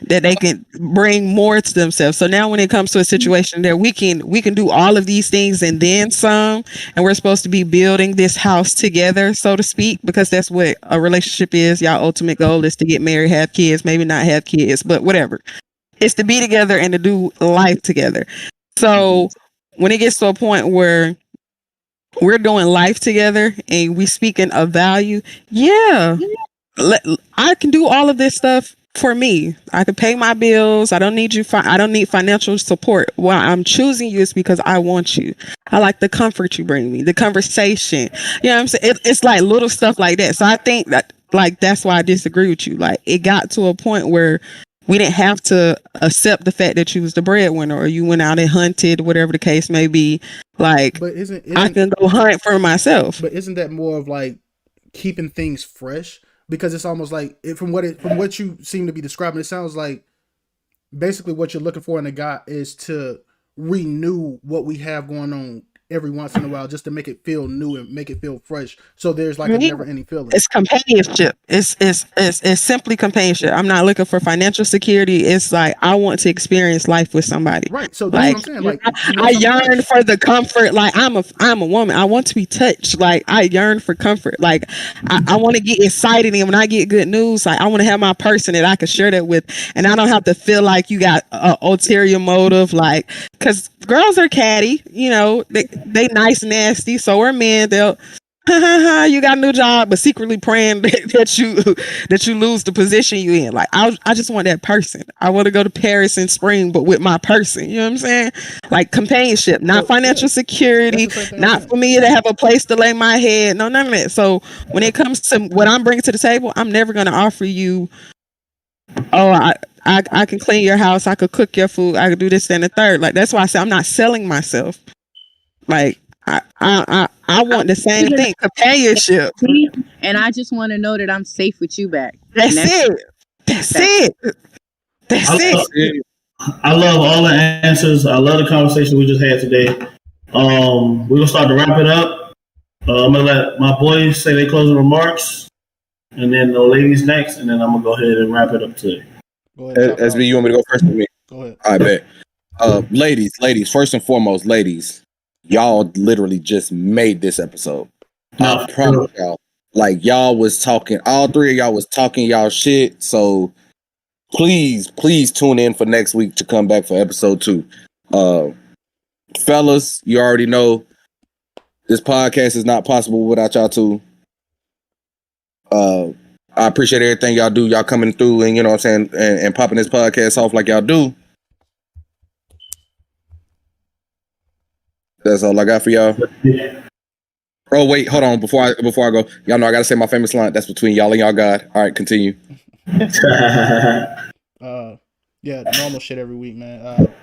that they can bring more to themselves. So now when it comes to a situation that we can do all of these things and then some, and we're supposed to be building this house together, so to speak, because that's what a relationship is. Y'all ultimate goal is to get married, have kids, maybe not have kids, but whatever. It's to be together and to do life together. So when it gets to a point where we're doing life together and we speaking of value, I can do all of this stuff for me. I can pay my bills. I don't need you. I don't need financial support. Why I'm choosing you is because I want you. I like the comfort you bring me, the conversation. You know what I'm saying? It's like little stuff like that. So I think that that's why I disagree with you. Like it got to a point where we didn't have to accept the fact that you was the breadwinner or you went out and hunted, whatever the case may be. Like, but I can go hunt for myself. But isn't that more of like keeping things fresh? Because it's almost like from what you seem to be describing, it sounds like basically what you're looking for in a guy is to renew what we have going on every once in a while, just to make it feel new and make it feel fresh. So there's like a never-ending feeling. It's companionship. It's simply companionship. I'm not looking for financial security. It's like I want to experience life with somebody. Right. So that's what I'm saying. Like I yearn for the comfort. Like I'm a woman. I want to be touched. Like I yearn for comfort. Like I want to get excited, and when I get good news, like I want to have my person that I can share that with, and I don't have to feel like you got an ulterior motive. Like because girls are catty, they nice and nasty. So are men. They'll you got a new job, but secretly praying that you lose the position you in. Like I just want that person. I want to go to Paris in spring, but with my person. You know what I'm saying? Like companionship, not financial security, not for me to have a place to lay my head. No, none of that. So when it comes to what I'm bringing to the table, I'm never going to offer you, oh, I can clean your house, I could cook your food, I could do this and the third. Like that's why I say I'm not selling myself. Like I want the same thing, companionship. And I just want to know that I'm safe with you back. That's it. I love all the answers. I love the conversation we just had today. We're gonna start to wrap it up. I'm gonna let my boys say their closing remarks, and then the ladies next, and then I'm gonna go ahead and wrap it up today. SB, you want me to go first with me? Go ahead. I bet. Ladies, first and foremost, ladies, y'all literally just made this episode. I promise y'all. Like y'all was talking, all three of y'all was talking y'all shit. So please tune in for next week to come back for episode 2. Fellas, you already know this podcast is not possible without y'all two. I appreciate everything y'all do. Y'all coming through and, you know what I'm saying, and popping this podcast off like y'all do. That's all I got for y'all. Oh, wait, hold on. Before I go, y'all know I got to say my famous line. That's between y'all and y'all God. All right, continue. Yeah, normal shit every week, man.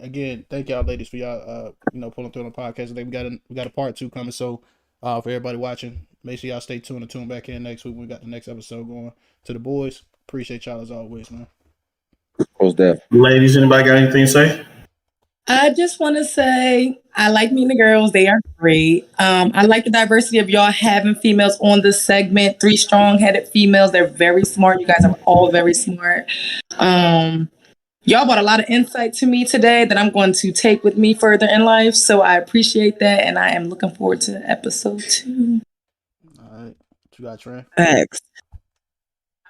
Again, thank y'all ladies for y'all, pulling through on the podcast. I think we got a part 2 coming. So for everybody watching, make sure y'all stay tuned and tune back in next week. We got the next episode going. To the boys, appreciate y'all as always, man. What's that? Ladies, anybody got anything to say? I just want to say I like meeting the girls. They are great. I like the diversity of y'all having females on this segment. 3 strong-headed females. They're very smart. You guys are all very smart. Y'all brought a lot of insight to me today that I'm going to take with me further in life. So I appreciate that, and I am looking forward to episode 2. All right. What you got, Trey? Thanks.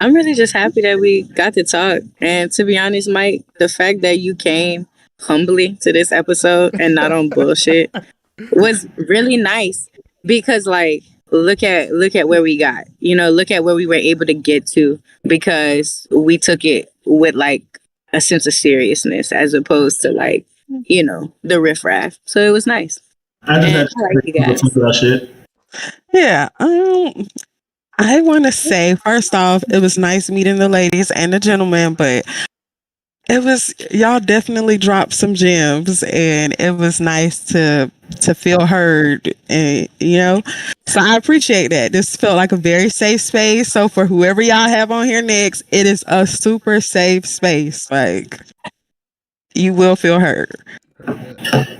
I'm really just happy that we got to talk. And to be honest, Mike, the fact that you came humbly to this episode and not on bullshit was really nice, because like look at where we got. You know, look at where we were able to get to because we took it with like a sense of seriousness as opposed to like, you know, the riffraff. So it was nice. I just had like you guys. that shit. Yeah. I want to say, first off, it was nice meeting the ladies and the gentlemen, but y'all definitely dropped some gems, and it was nice to feel heard, and so I appreciate that. This felt like a very safe space. So for whoever y'all have on here next, it is a super safe space. Like, you will feel heard. I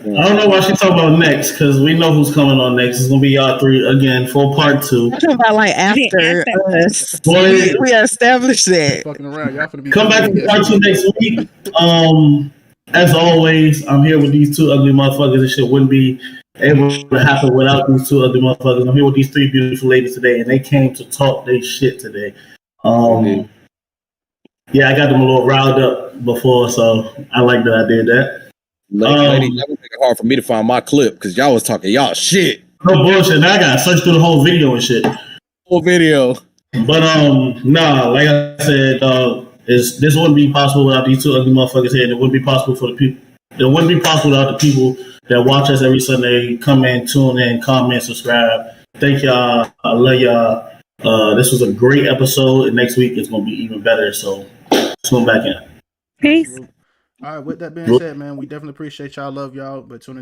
don't know why she's talking about next, because we know who's coming on next. It's gonna be y'all three again for part 2. I'm talking about like after us. We established that. Come back for part 2 next week. As always, I'm here with these 2 ugly motherfuckers. This shit wouldn't be able to happen without these 2 ugly motherfuckers. I'm here with these 3 beautiful ladies today, and they came to talk their shit today. Yeah, I got them a little riled up before, so I like that I did that. Lady, that would make it hard for me to find my clip because y'all was talking y'all shit. No bullshit. Now I gotta search through the whole video and shit. Whole video. But nah, like I said, this wouldn't be possible without these 2 ugly motherfuckers here. And it wouldn't be possible for the people. It wouldn't be possible without the people that watch us every Sunday, come in, tune in, comment, subscribe. Thank y'all. I love y'all. This was a great episode, and next week it's gonna be even better. So tune back in. Peace. All right, with that being said, man, we definitely appreciate y'all. Love y'all. But tune in